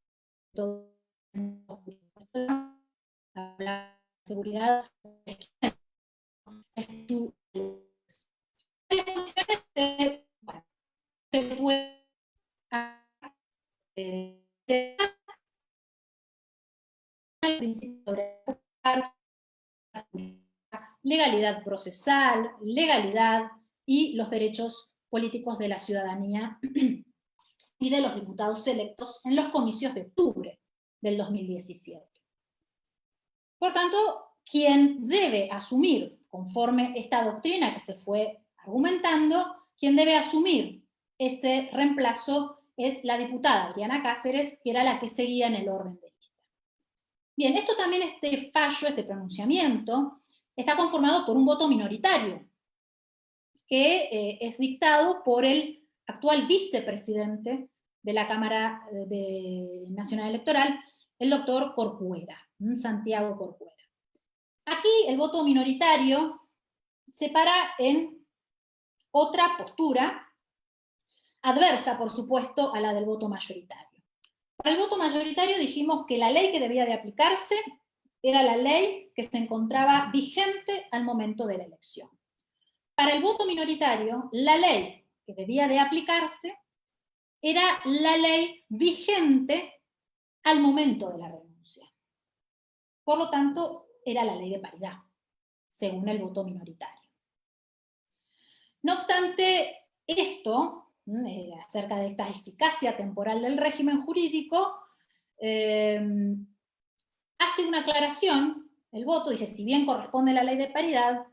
de todo la seguridad. Bueno, se puede el principio de legalidad procesal, legalidad y los derechos políticos de la ciudadanía y de los diputados electos en los comicios de octubre del 2017. Por tanto, quien debe asumir, conforme esta doctrina que se fue argumentando, quien debe asumir ese reemplazo es la diputada Adriana Cáceres, que era la que seguía en el orden de lista. Bien, esto también, este fallo, este pronunciamiento, está conformado por un voto minoritario, que es dictado por el actual vicepresidente de la Cámara Nacional Electoral, el doctor Corcuera, Santiago Corcuera. Aquí el voto minoritario se para en otra postura, adversa, por supuesto, a la del voto mayoritario. Para el voto mayoritario dijimos que la ley que debía de aplicarse era la ley que se encontraba vigente al momento de la elección. Para el voto minoritario, la ley que debía de aplicarse era la ley vigente al momento de la renuncia. Por lo tanto, era la ley de paridad, según el voto minoritario. No obstante esto, acerca de esta eficacia temporal del régimen jurídico, hace una aclaración, el voto dice, si bien corresponde a la ley de paridad,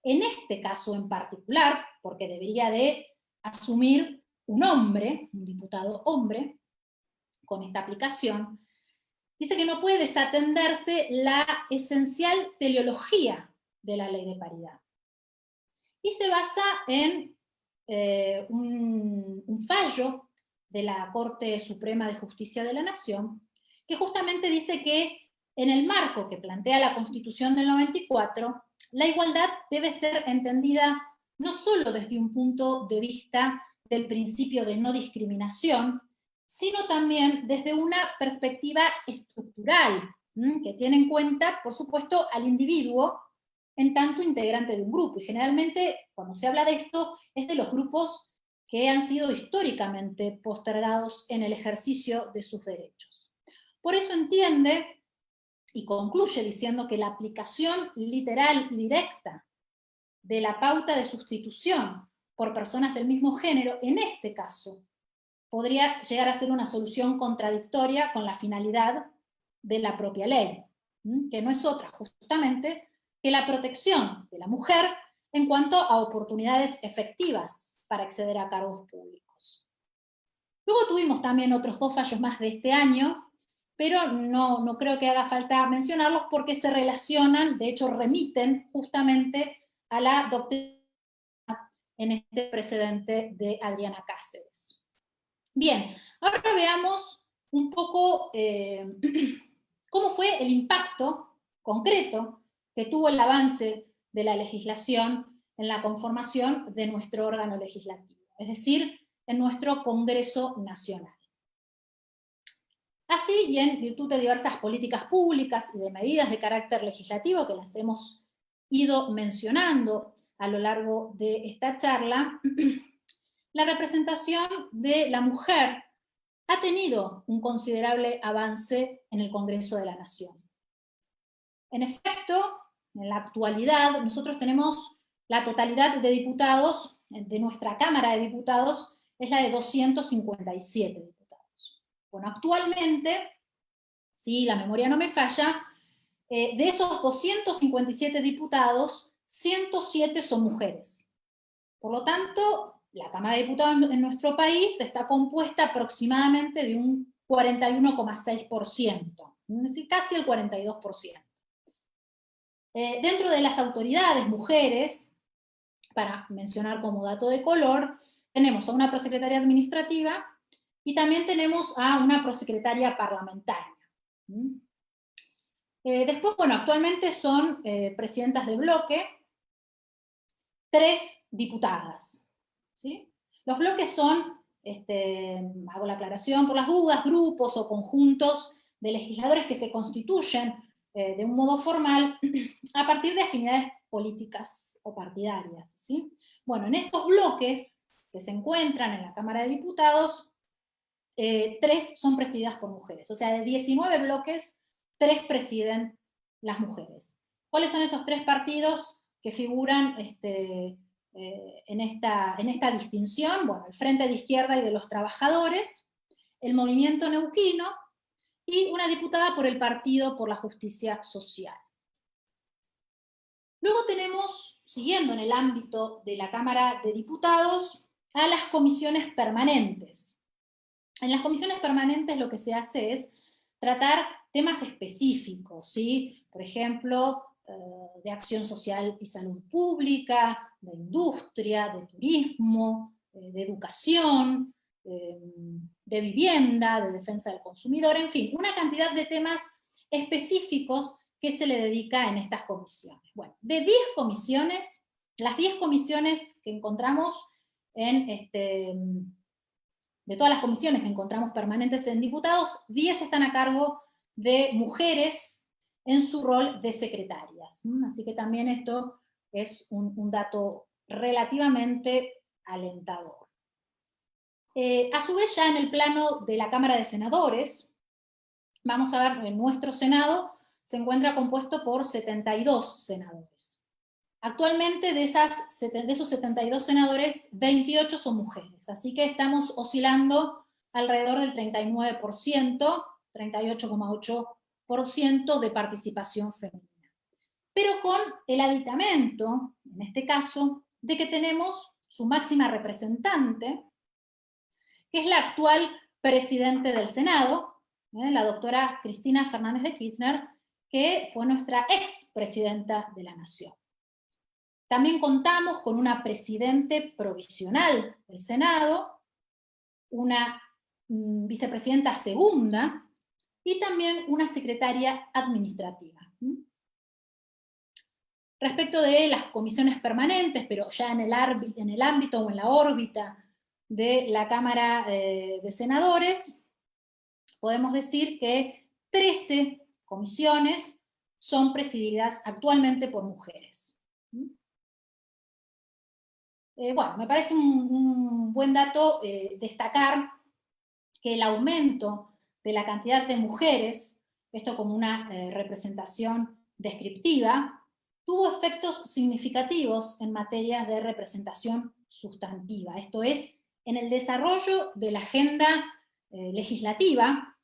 en este caso en particular, porque debería de asumir un hombre, un diputado hombre, con esta aplicación, dice que no puede desatenderse la esencial teleología de la ley de paridad. Y se basa en un fallo de la Corte Suprema de Justicia de la Nación, que justamente dice que en el marco que plantea la Constitución del 94, la igualdad debe ser entendida no solo desde un punto de vista del principio de no discriminación, sino también desde una perspectiva estructural, que tiene en cuenta, por supuesto, al individuo en tanto integrante de un grupo. Y generalmente, cuando se habla de esto, es de los grupos que han sido históricamente postergados en el ejercicio de sus derechos. Por eso entiende y concluye diciendo que la aplicación literal y directa de la pauta de sustitución por personas del mismo género, en este caso, podría llegar a ser una solución contradictoria con la finalidad de la propia ley, que no es otra, justamente, que la protección de la mujer en cuanto a oportunidades efectivas para acceder a cargos públicos. Luego tuvimos también otros 2 fallos más de este año, pero no creo que haga falta mencionarlos porque se relacionan, de hecho remiten justamente a la doctrina en este precedente de Adriana Cáceres. Bien, ahora veamos un poco cómo fue el impacto concreto que tuvo el avance de la legislación en la conformación de nuestro órgano legislativo, es decir, en nuestro Congreso Nacional. Así, y en virtud de diversas políticas públicas y de medidas de carácter legislativo que las hemos ido mencionando a lo largo de esta charla, la representación de la mujer ha tenido un considerable avance en el Congreso de la Nación. En efecto, en la actualidad, nosotros tenemos la totalidad de diputados, de nuestra Cámara de Diputados, es la de 257 diputados. Bueno, actualmente, si la memoria no me falla, de esos 257 diputados, 107 son mujeres. Por lo tanto, la Cámara de Diputados en nuestro país está compuesta aproximadamente de un 41,6%, es decir, casi el 42%. Dentro de las autoridades mujeres, para mencionar como dato de color, tenemos a una prosecretaria administrativa y también tenemos a una prosecretaria parlamentaria. Después, bueno, actualmente son presidentas de bloque 3 diputadas, ¿sí? Los bloques son, hago la aclaración por las dudas, grupos o conjuntos de legisladores que se constituyen de un modo formal a partir de afinidades políticas o partidarias, ¿sí? Bueno, en estos bloques que se encuentran en la Cámara de Diputados, 3 son presididas por mujeres, o sea, de 19 bloques, 3 presiden las mujeres. ¿Cuáles son esos 3 partidos que figuran en esta distinción? Bueno, el Frente de Izquierda y de los Trabajadores, el Movimiento Neuquino y una diputada por el Partido por la Justicia Social. Luego tenemos, siguiendo en el ámbito de la Cámara de Diputados, a las comisiones permanentes. En las comisiones permanentes lo que se hace es tratar temas específicos, ¿sí? Por ejemplo, de acción social y salud pública, de industria, de turismo, de educación, de vivienda, de defensa del consumidor, en fin, una cantidad de temas específicos que se le dedica en estas comisiones. Bueno, de 10 comisiones, las 10 comisiones que encontramos de todas las comisiones que encontramos permanentes en diputados, 10 están a cargo de mujeres en su rol de secretarias. Así que también esto es un dato relativamente alentador. A su vez, ya en el plano de la Cámara de Senadores, vamos a ver, nuestro Senado se encuentra compuesto por 72 senadores. Actualmente de esos 72 senadores, 28 son mujeres, así que estamos oscilando alrededor del 39%, 38,8% de participación femenina. Pero con el aditamento, en este caso, de que tenemos su máxima representante, que es la actual presidente del Senado, la doctora Cristina Fernández de Kirchner, que fue nuestra expresidenta de la Nación. También contamos con una presidente provisional del Senado, una vicepresidenta segunda y también una secretaria administrativa. Respecto de las comisiones permanentes, pero ya en el ámbito o en la órbita de la Cámara de Senadores, podemos decir que 13 comisiones son presididas actualmente por mujeres. Bueno, me parece un buen dato destacar que el aumento de la cantidad de mujeres, esto como una representación descriptiva, tuvo efectos significativos en materias de representación sustantiva, esto es, en el desarrollo de la agenda legislativa,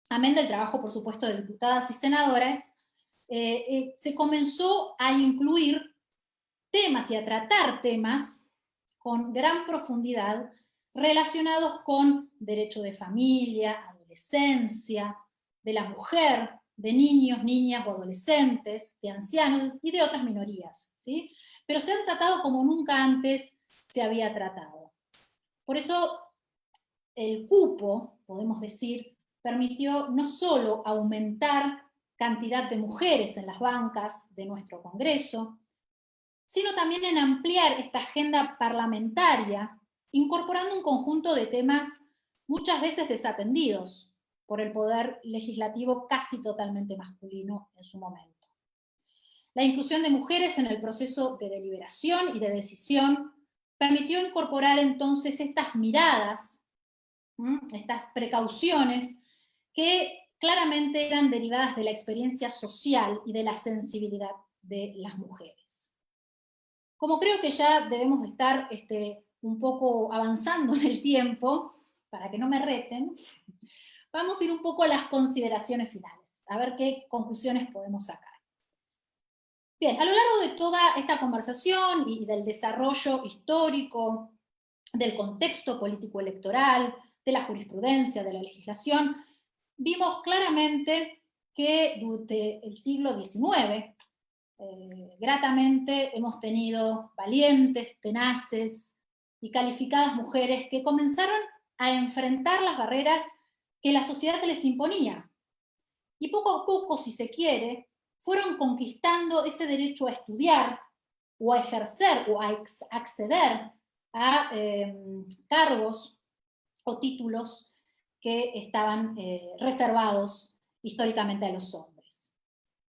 amén del trabajo, por supuesto, de diputadas y senadoras, se comenzó a incluir temas y a tratar temas con gran profundidad relacionados con derecho de familia, adolescencia, de la mujer, de niños, niñas o adolescentes, de ancianos y de otras minorías, ¿sí? Pero se han tratado como nunca antes se había tratado. Por eso el cupo, podemos decir, permitió no solo aumentar cantidad de mujeres en las bancas de nuestro Congreso, sino también en ampliar esta agenda parlamentaria, incorporando un conjunto de temas muchas veces desatendidos por el poder legislativo casi totalmente masculino en su momento. La inclusión de mujeres en el proceso de deliberación y de decisión permitió incorporar entonces estas miradas, estas precauciones que claramente eran derivadas de la experiencia social y de la sensibilidad de las mujeres. Como creo que ya debemos de estar un poco avanzando en el tiempo, para que no me reten, vamos a ir un poco a las consideraciones finales, a ver qué conclusiones podemos sacar. Bien, a lo largo de toda esta conversación y del desarrollo histórico, del contexto político-electoral, de la jurisprudencia, de la legislación, vimos claramente que durante el siglo XIX, gratamente hemos tenido valientes, tenaces y calificadas mujeres que comenzaron a enfrentar las barreras que la sociedad les imponía. Y poco a poco, si se quiere, fueron conquistando ese derecho a estudiar o a ejercer o a acceder a cargos o títulos que estaban reservados históricamente a los hombres.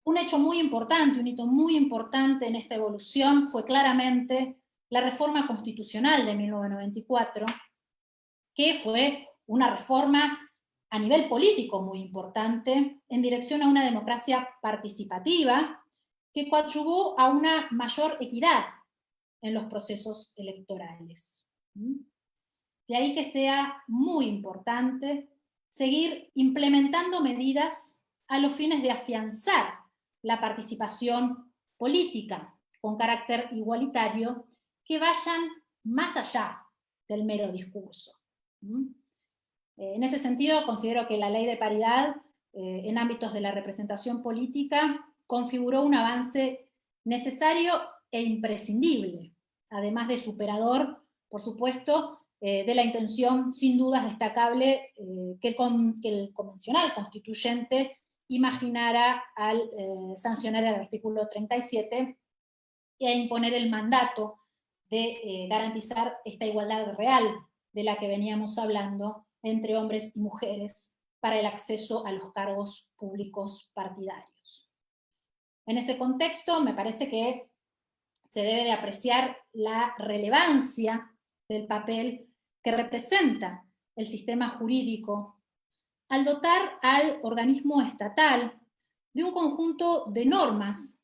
Un hecho muy importante, un hito muy importante en esta evolución fue claramente la reforma constitucional de 1994, que fue una reforma a nivel político muy importante en dirección a una democracia participativa que coadyuvó a una mayor equidad en los procesos electorales. De ahí que sea muy importante seguir implementando medidas a los fines de afianzar la participación política con carácter igualitario que vayan más allá del mero discurso. En ese sentido, considero que la ley de paridad en ámbitos de la representación política configuró un avance necesario e imprescindible, además de superador, por supuesto, de la intención sin dudas destacable que el convencional constituyente imaginara al sancionar el artículo 37 y a imponer el mandato de garantizar esta igualdad real de la que veníamos hablando entre hombres y mujeres para el acceso a los cargos públicos partidarios. En ese contexto, me parece que se debe de apreciar la relevancia del papel que representa el sistema jurídico al dotar al organismo estatal de un conjunto de normas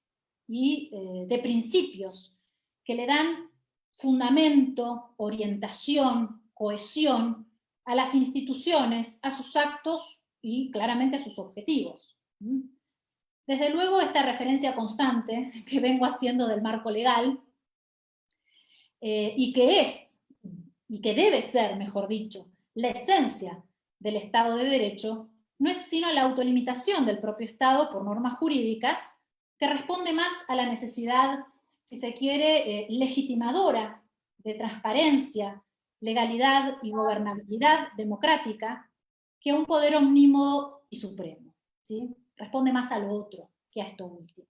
y de principios que le dan fundamento, orientación, cohesión a las instituciones, a sus actos y claramente a sus objetivos. Desde luego, esta referencia constante que vengo haciendo del marco legal, y que debe ser, mejor dicho, la esencia del Estado de Derecho, no es sino la autolimitación del propio Estado por normas jurídicas, que responde más a la necesidad, si se quiere, legitimadora de transparencia, legalidad y gobernabilidad democrática, que a un poder omnímodo y supremo, ¿sí? Responde más a lo otro que a esto último.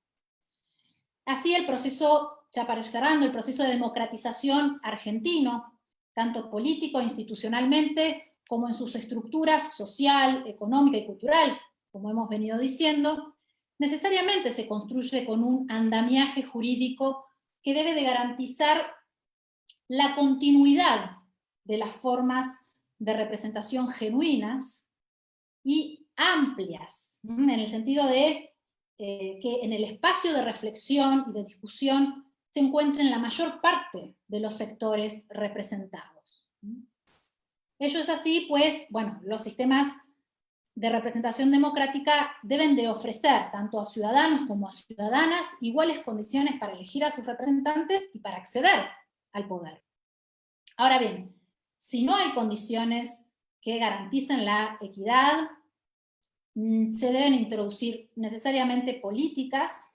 Así el proceso, ya para ir cerrando, el proceso de democratización argentino, tanto político e institucionalmente, como en sus estructuras social, económica y cultural, como hemos venido diciendo, necesariamente se construye con un andamiaje jurídico que debe de garantizar la continuidad de las formas de representación genuinas y amplias, en el sentido de que en el espacio de reflexión y de discusión se encuentren la mayor parte de los sectores representados. Ello es así, pues, bueno, los sistemas de representación democrática deben de ofrecer tanto a ciudadanos como a ciudadanas iguales condiciones para elegir a sus representantes y para acceder al poder. Ahora bien, si no hay condiciones que garanticen la equidad, se deben introducir necesariamente políticas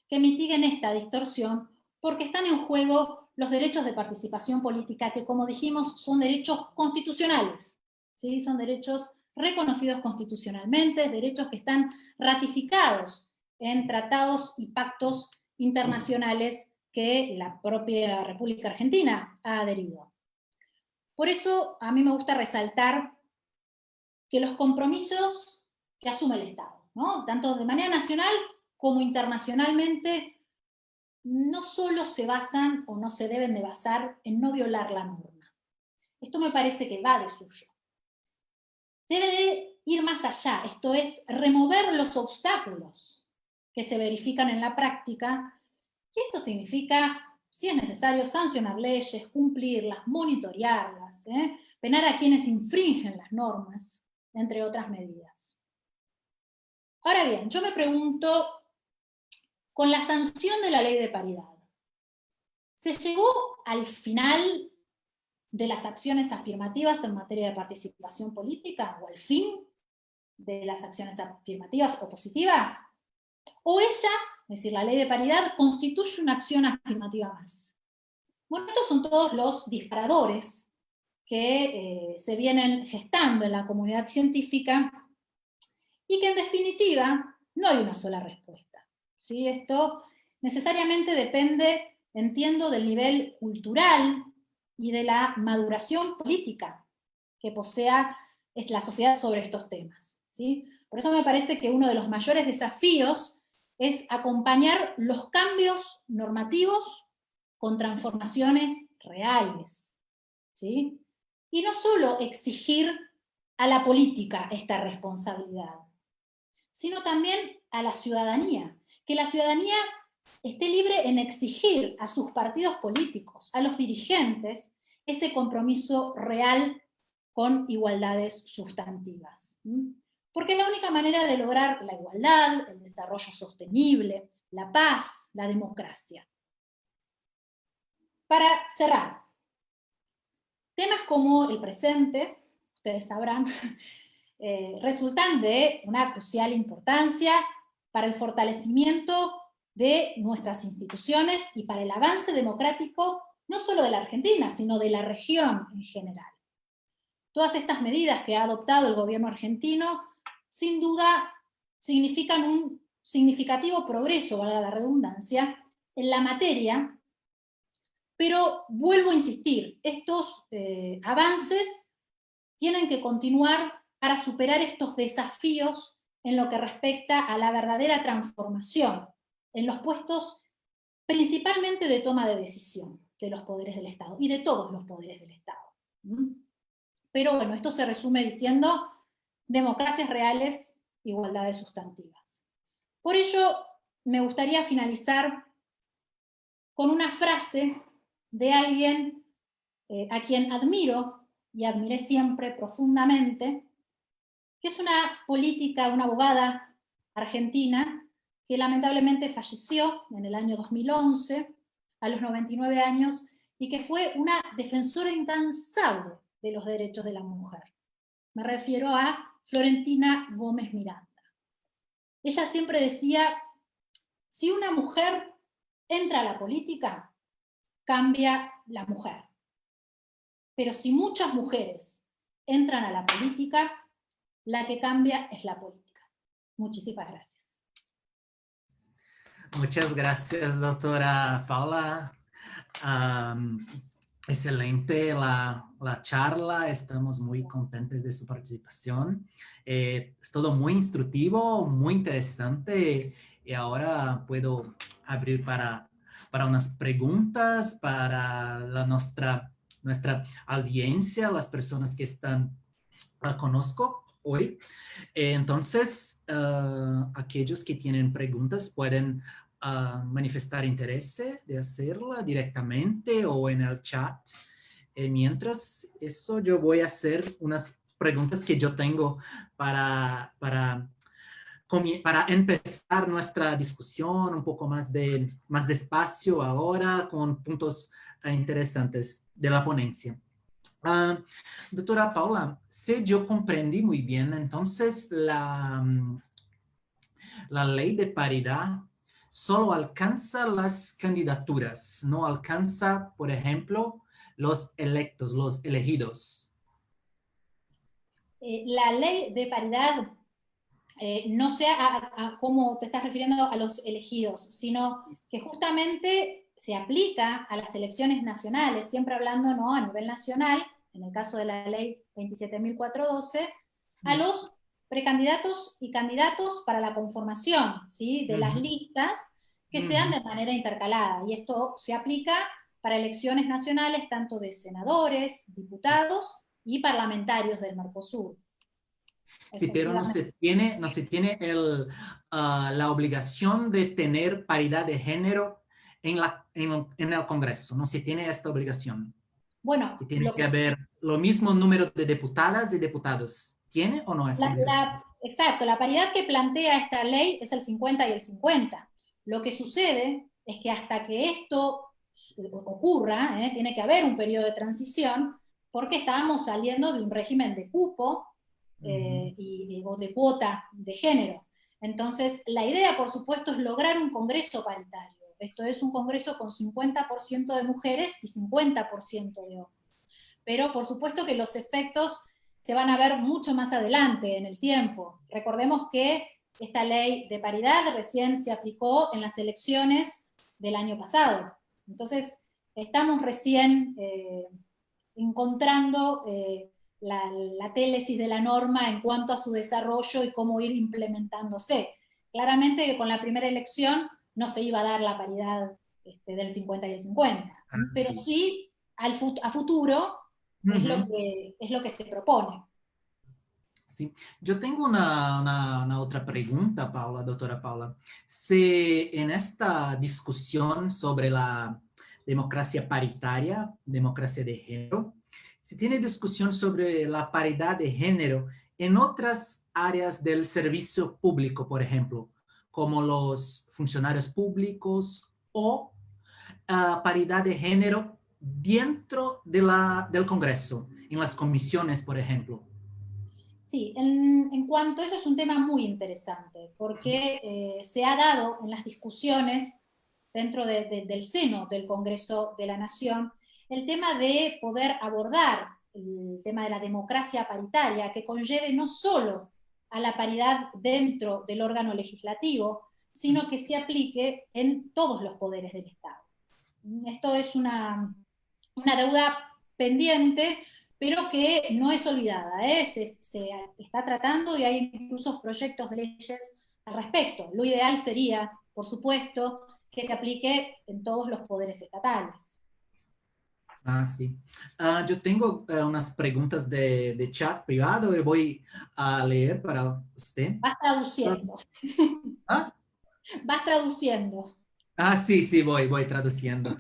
que mitiguen esta distorsión, porque están en juego los derechos de participación política, que, como dijimos, son derechos constitucionales, ¿sí? Son derechos reconocidos constitucionalmente, derechos que están ratificados en tratados y pactos internacionales que la propia República Argentina ha adherido. Por eso a mí me gusta resaltar que los compromisos que asume el Estado, ¿no?, tanto de manera nacional como internacionalmente, no solo se basan o no se deben de basar en no violar la norma. Esto me parece que va de suyo. Debe de ir más allá, esto es, remover los obstáculos que se verifican en la práctica, y esto significa, si es necesario, sancionar leyes, cumplirlas, monitorearlas, penar a quienes infringen las normas, entre otras medidas. Ahora bien, yo me pregunto, con la sanción de la ley de paridad, ¿se llegó al final de las acciones afirmativas en materia de participación política, o al fin de las acciones afirmativas o positivas? ¿O ella, es decir, la ley de paridad, constituye una acción afirmativa más? Bueno, estos son todos los disparadores que se vienen gestando en la comunidad científica y que en definitiva no hay una sola respuesta, ¿sí? Esto necesariamente depende, entiendo, del nivel cultural y de la maduración política que posea la sociedad sobre estos temas, ¿sí? Por eso me parece que uno de los mayores desafíos es acompañar los cambios normativos con transformaciones reales, ¿sí? Y no solo exigir a la política esta responsabilidad, sino también a la ciudadanía, que la ciudadanía esté libre en exigir a sus partidos políticos, a los dirigentes, ese compromiso real con igualdades sustantivas. Porque es la única manera de lograr la igualdad, el desarrollo sostenible, la paz, la democracia. Para cerrar, temas como el presente, ustedes sabrán, resultan de una crucial importancia para el fortalecimiento de nuestras instituciones y para el avance democrático, no solo de la Argentina, sino de la región en general. Todas estas medidas que ha adoptado el gobierno argentino, sin duda, significan un significativo progreso, valga la redundancia, en la materia, pero vuelvo a insistir, estos avances tienen que continuar para superar estos desafíos en lo que respecta a la verdadera transformación en los puestos principalmente de toma de decisión de los poderes del Estado y de todos los poderes del Estado. Pero bueno, esto se resume diciendo democracias reales, igualdades sustantivas. Por ello, me gustaría finalizar con una frase de alguien a quien admiro y admiré siempre profundamente, que es una política, una abogada argentina que lamentablemente falleció en el año 2011, a los 99 años, y que fue una defensora incansable de los derechos de la mujer. Me refiero a Florentina Gómez Miranda. Ella siempre decía, si una mujer entra a la política, cambia la mujer. Pero si muchas mujeres entran a la política, la que cambia es la política. Muchísimas gracias. Muchas gracias, doctora Paula. Excelente la charla, estamos muy contentos de su participación. Es todo muy instructivo, muy interesante, y ahora puedo abrir para unas preguntas para nuestra audiencia, las personas que están conozco hoy. Entonces, aquellos que tienen preguntas pueden manifestar interés de hacerla directamente o en el chat. Mientras eso, yo voy a hacer unas preguntas que yo tengo para empezar nuestra discusión un poco más despacio ahora con puntos interesantes de la ponencia. Doctora Paula, si yo comprendí muy bien, entonces la ley de paridad solo alcanza las candidaturas, no alcanza, por ejemplo, los electos, los elegidos. La ley de paridad no sea cómo te estás refiriendo a los elegidos, sino que justamente se aplica a las elecciones nacionales, siempre hablando, ¿no?, a nivel nacional, en el caso de la ley 27.412, a los precandidatos y candidatos para la conformación, ¿sí?, de las listas que sean de manera intercalada, y esto se aplica para elecciones nacionales tanto de senadores, diputados y parlamentarios del Mercosur. Sí, pero no se tiene la obligación de tener paridad de género en el Congreso. No se tiene esta obligación. Bueno, que tiene que haber lo mismo número de diputadas y diputados. ¿Tiene o no es obligación? Exacto, la paridad que plantea esta ley es el 50 y el 50. Lo que sucede es que hasta que esto ocurra, tiene que haber un periodo de transición, porque estábamos saliendo de un régimen de cupo o de cuota de género. Entonces, la idea, por supuesto, es lograr un congreso paritario. Esto es un congreso con 50% de mujeres y 50% de hombres. Pero, por supuesto que los efectos se van a ver mucho más adelante en el tiempo. Recordemos que esta ley de paridad recién se aplicó en las elecciones del año pasado. Entonces, estamos recién encontrando la télesis de la norma en cuanto a su desarrollo y cómo ir implementándose. Claramente que con la primera elección no se iba a dar la paridad del 50 y el 50, pero sí a futuro es lo que se propone. Sí. Yo tengo una otra pregunta, Paula, doctora Paula. Si en esta discusión sobre la democracia paritaria, democracia de género, se tiene discusión sobre la paridad de género en otras áreas del servicio público, por ejemplo, como los funcionarios públicos o paridad de género dentro del Congreso, en las comisiones, por ejemplo. Sí, en cuanto a eso es un tema muy interesante, porque se ha dado en las discusiones dentro del seno del Congreso de la Nación el tema de poder abordar el tema de la democracia paritaria, que conlleve no solo a la paridad dentro del órgano legislativo, sino que se aplique en todos los poderes del Estado. Esto es una deuda pendiente, pero que no es olvidada, se está tratando y hay incluso proyectos de leyes al respecto. Lo ideal sería, por supuesto, que se aplique en todos los poderes estatales. Sí. Yo tengo unas preguntas de chat privado y voy a leer para usted. Vas traduciendo. ¿Ah? Vas traduciendo. Sí, voy traduciendo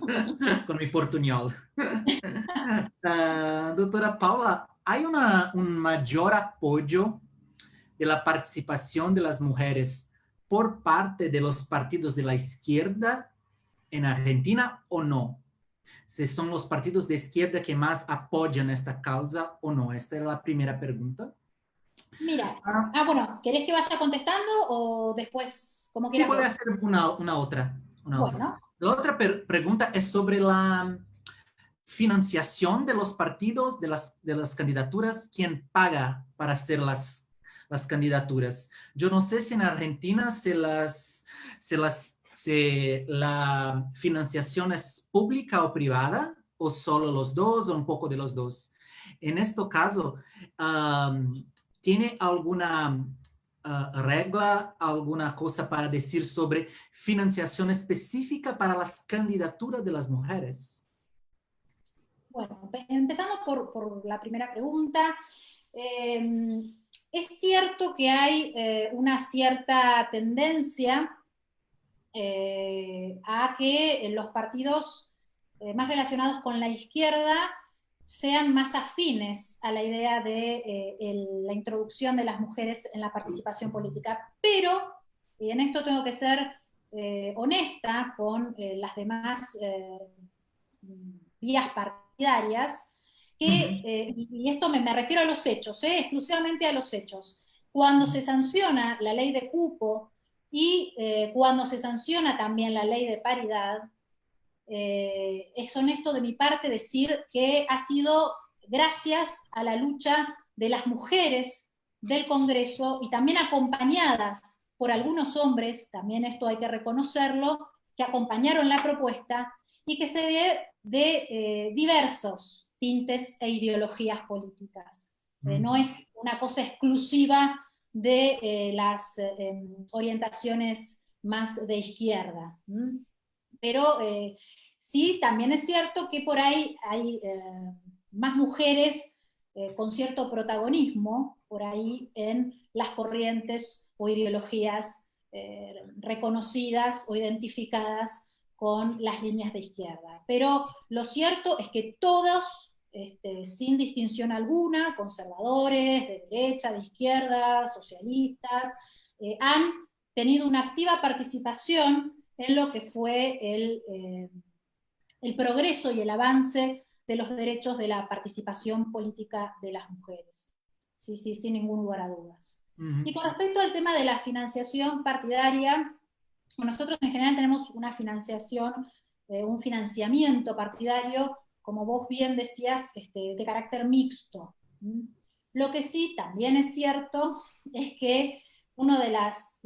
con mi portuñol. Doctora Paula, ¿hay un mayor apoyo de la participación de las mujeres por parte de los partidos de la izquierda en Argentina o no? Si son los partidos de izquierda que más apoyan esta causa o no. Esta es la primera pregunta. Mira, bueno, ¿querés que vaya contestando o después, como quieras? Sí, voy a hacer una otra. Otra. La otra pregunta es sobre la financiación de los partidos, de las candidaturas, ¿quién paga para hacer las candidaturas? Yo no sé si en Argentina la financiación es pública o privada, o solo los dos, o un poco de los dos. En este caso, ¿tiene alguna regla, alguna cosa para decir sobre financiación específica para las candidaturas de las mujeres? Bueno, empezando por la primera pregunta, Es cierto que hay una cierta tendencia a que los partidos más relacionados con la izquierda sean más afines a la idea de la introducción de las mujeres en la participación política, pero, y en esto tengo que ser honesta con las demás vías partidarias, que, y esto me refiero a los hechos, exclusivamente a los hechos. Cuando se sanciona la ley de cupo y cuando se sanciona también la ley de paridad, es honesto de mi parte decir que ha sido gracias a la lucha de las mujeres del Congreso y también acompañadas por algunos hombres, también esto hay que reconocerlo, que acompañaron la propuesta y que se ve de diversos tintes e ideologías políticas. No es una cosa exclusiva de las orientaciones más de izquierda. Pero sí, también es cierto que por ahí hay más mujeres con cierto protagonismo por ahí en las corrientes o ideologías reconocidas o identificadas con las líneas de izquierda. Pero lo cierto es que todos, sin distinción alguna, conservadores, de derecha, de izquierda, socialistas, han tenido una activa participación en lo que fue el progreso y el avance de los derechos de la participación política de las mujeres. Sí, sí, sin ningún lugar a dudas. Y con respecto al tema de la financiación partidaria, nosotros en general tenemos una financiación, un financiamiento partidario, como vos bien decías, de carácter mixto. Lo que sí también es cierto es que una de las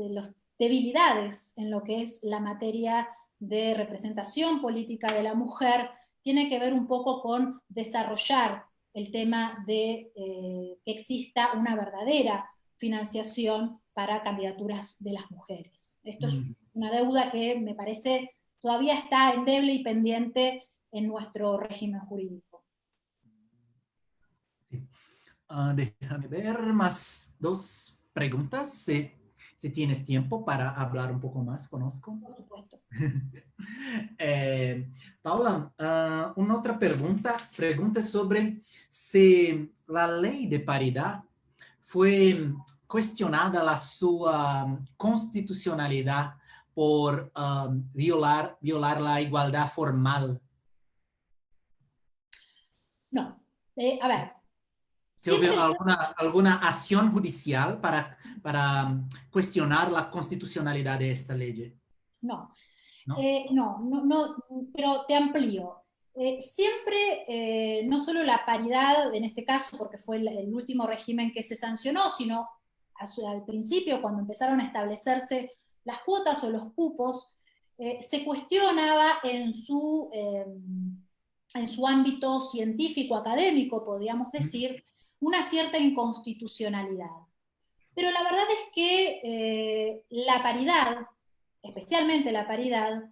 debilidades en lo que es la materia de representación política de la mujer tiene que ver un poco con desarrollar el tema de que exista una verdadera financiación para candidaturas de las mujeres. Esto es una deuda que me parece todavía está endeble y pendiente en nuestro régimen jurídico. Sí. Déjame ver más dos preguntas. Si tienes tiempo para hablar un poco más, conozco. Por supuesto. Paula, una otra pregunta sobre si la ley de paridad fue cuestionada su constitucionalidad por violar la igualdad formal. No, a ver. ¿Se hubo alguna acción judicial para cuestionar la constitucionalidad de esta ley? No. ¿No? No, pero te amplío. Siempre, no solo la paridad, en este caso, porque fue el último régimen que se sancionó, sino al principio, cuando empezaron a establecerse las cuotas o los cupos, se cuestionaba en su ámbito científico, académico, podríamos decir, una cierta inconstitucionalidad. Pero la verdad es que la paridad, especialmente la paridad,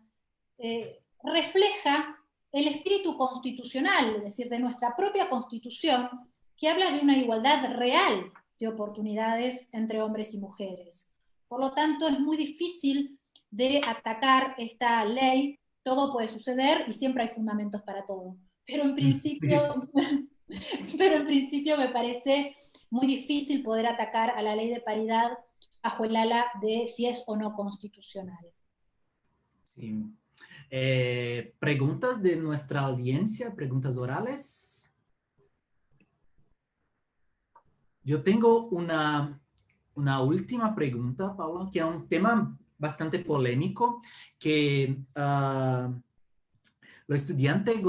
refleja el espíritu constitucional, es decir, de nuestra propia Constitución, que habla de una igualdad real de oportunidades entre hombres y mujeres. Por lo tanto, es muy difícil de atacar esta ley. Todo puede suceder y siempre hay fundamentos para todo. Pero en principio, me parece muy difícil poder atacar a la ley de paridad bajo el ala de si es o no constitucional. Sí. Preguntas de nuestra audiencia, preguntas orales. Yo tengo una última pregunta, Paula, que es un tema bastante polémico que los estudiantes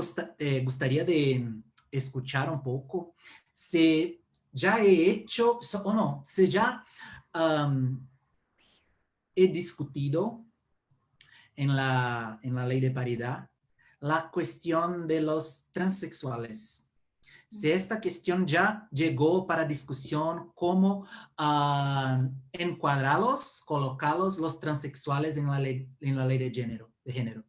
gustaría de escuchar un poco. Si ya he hecho o no, si ya he discutido en la ley de paridad la cuestión de los transexuales. Si esta cuestión ya llegó para discusión, cómo encuadrarlos, colocarlos los transexuales en la ley de género.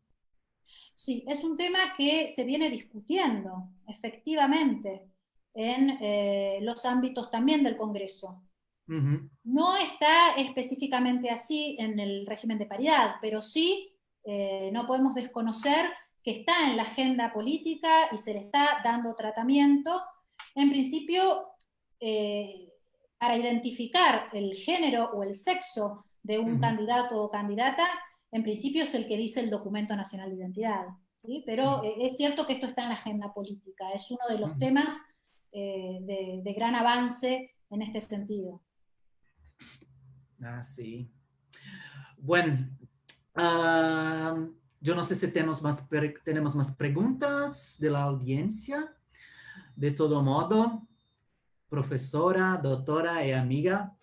Sí, es un tema que se viene discutiendo, efectivamente, en los ámbitos también del Congreso. Ujú. No está específicamente así en el régimen de paridad, pero sí no podemos desconocer que está en la agenda política y se le está dando tratamiento. En principio, eh, para identificar el género o el sexo de un Ujú. candidato o candidata, en principio es el que dice el Documento Nacional de Identidad, ¿sí? Pero Sí. es cierto que esto está en la agenda política, es uno de los Ujú. temas de gran avance en este sentido. Ah, sí. Bueno, ah, yo no sé si tenemos más preguntas de la audiencia. De todo modo, profesora, doctora y amiga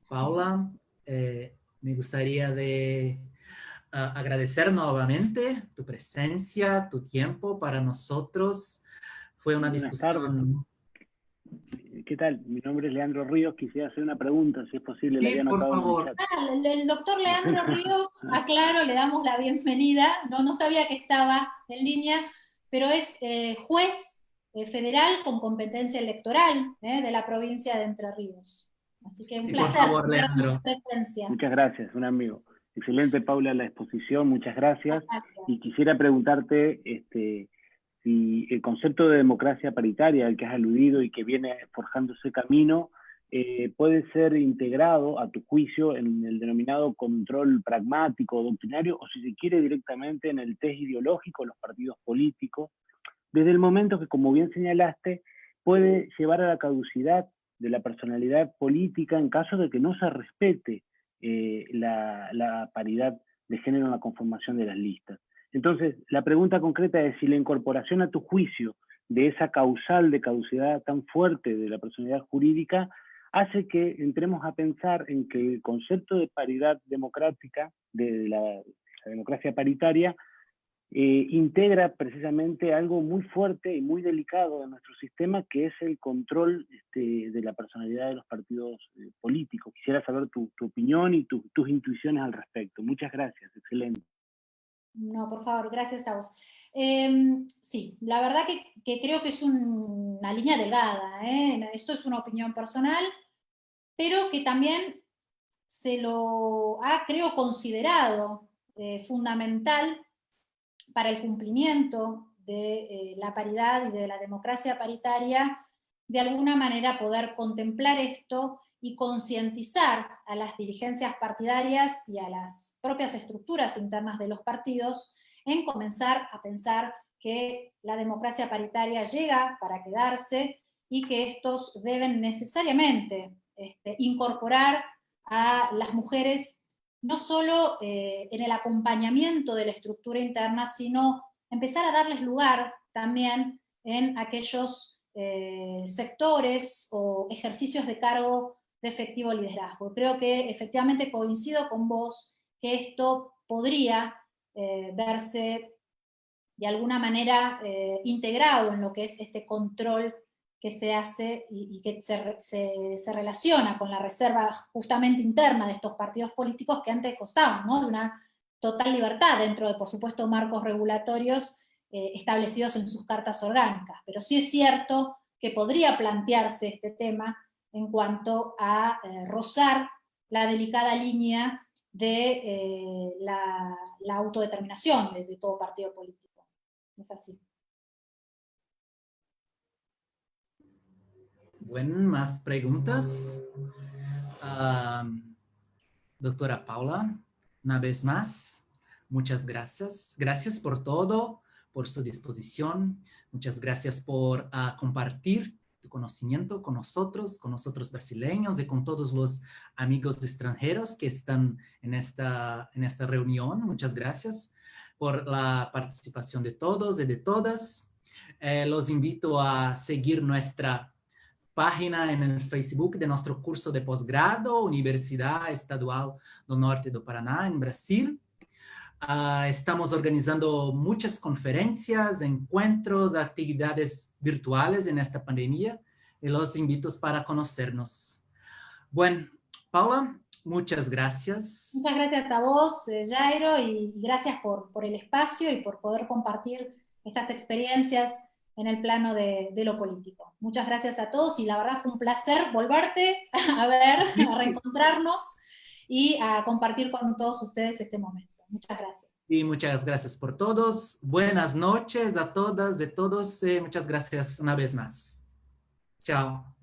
Paula, me gustaría de agradecer nuevamente tu presencia, tu tiempo para nosotros. Fue una Buenas tardes. discusión. ¿Qué tal? Mi nombre es Leandro Ríos. Quisiera hacer una pregunta, si es posible. La había Sí, por anotado en el favor. chat. El doctor Leandro Ríos, aclaro, le damos la bienvenida, no sabía que estaba en línea, pero es juez federal con competencia electoral de la provincia de Entre Ríos. Así que un Sí, por placer favor, contar con su Leandro. presencia. Muchas gracias, un amigo. Excelente, Paula, la exposición. Muchas gracias. Gracias. Y quisiera preguntarte si el concepto de democracia paritaria al que has aludido y que viene forjando ese camino puede ser integrado, a tu juicio, en el denominado control pragmático o doctrinario, o si se quiere directamente en el test ideológico de los partidos políticos, desde el momento que, como bien señalaste, puede llevar a la caducidad de la personalidad política en caso de que no se respete la paridad de género en la conformación de las listas. Entonces, la pregunta concreta es si la incorporación a tu juicio de esa causal de caducidad tan fuerte de la personalidad jurídica hace que entremos a pensar en que el concepto de paridad democrática, de la democracia paritaria, integra precisamente algo muy fuerte y muy delicado de nuestro sistema, que es el control de la personalidad de los partidos políticos. Quisiera saber tu opinión y tus intuiciones al respecto. Muchas gracias, excelente. No, por favor, gracias a vos. Sí, la verdad que creo que es una línea delgada. Esto es una opinión personal, pero que también se lo ha, creo, considerado fundamental para el cumplimiento de la paridad y de la democracia paritaria, de alguna manera poder contemplar esto y concientizar a las dirigencias partidarias y a las propias estructuras internas de los partidos en comenzar a pensar que la democracia paritaria llega para quedarse y que estos deben necesariamente incorporar a las mujeres no solo en el acompañamiento de la estructura interna, sino empezar a darles lugar también en aquellos sectores o ejercicios de cargo de efectivo liderazgo. Creo que efectivamente coincido con vos que esto podría verse de alguna manera integrado en lo que es este control que se hace y que se relaciona con la reserva justamente interna de estos partidos políticos que antes gozaban, ¿no?, de una total libertad dentro de, por supuesto, marcos regulatorios establecidos en sus cartas orgánicas. Pero sí es cierto que podría plantearse este tema en cuanto a rozar la delicada línea de la autodeterminación de todo partido político. Es así. Bueno, más preguntas. Doctora Paula, una vez más, muchas gracias. Gracias por todo, por su disposición. Muchas gracias por compartir tu conocimiento con nosotros brasileños y con todos los amigos extranjeros que están en esta reunión. Muchas gracias por la participación de todos y de todas. Los invito a seguir nuestra página en el Facebook de nuestro curso de posgrado, Universidad Estadual do Norte do Paraná, en Brasil. Estamos organizando muchas conferencias, encuentros, actividades virtuales en esta pandemia y los invito para conocernos. Bueno, Paula, muchas gracias. Muchas gracias a vos, Jairo, y gracias por el espacio y por poder compartir estas experiencias en el plano de lo político. Muchas gracias a todos y la verdad fue un placer volverte a ver, a reencontrarnos y a compartir con todos ustedes este momento. Muchas gracias. Y muchas gracias por todos. Buenas noches a todas, de todos. Muchas gracias una vez más. Chao.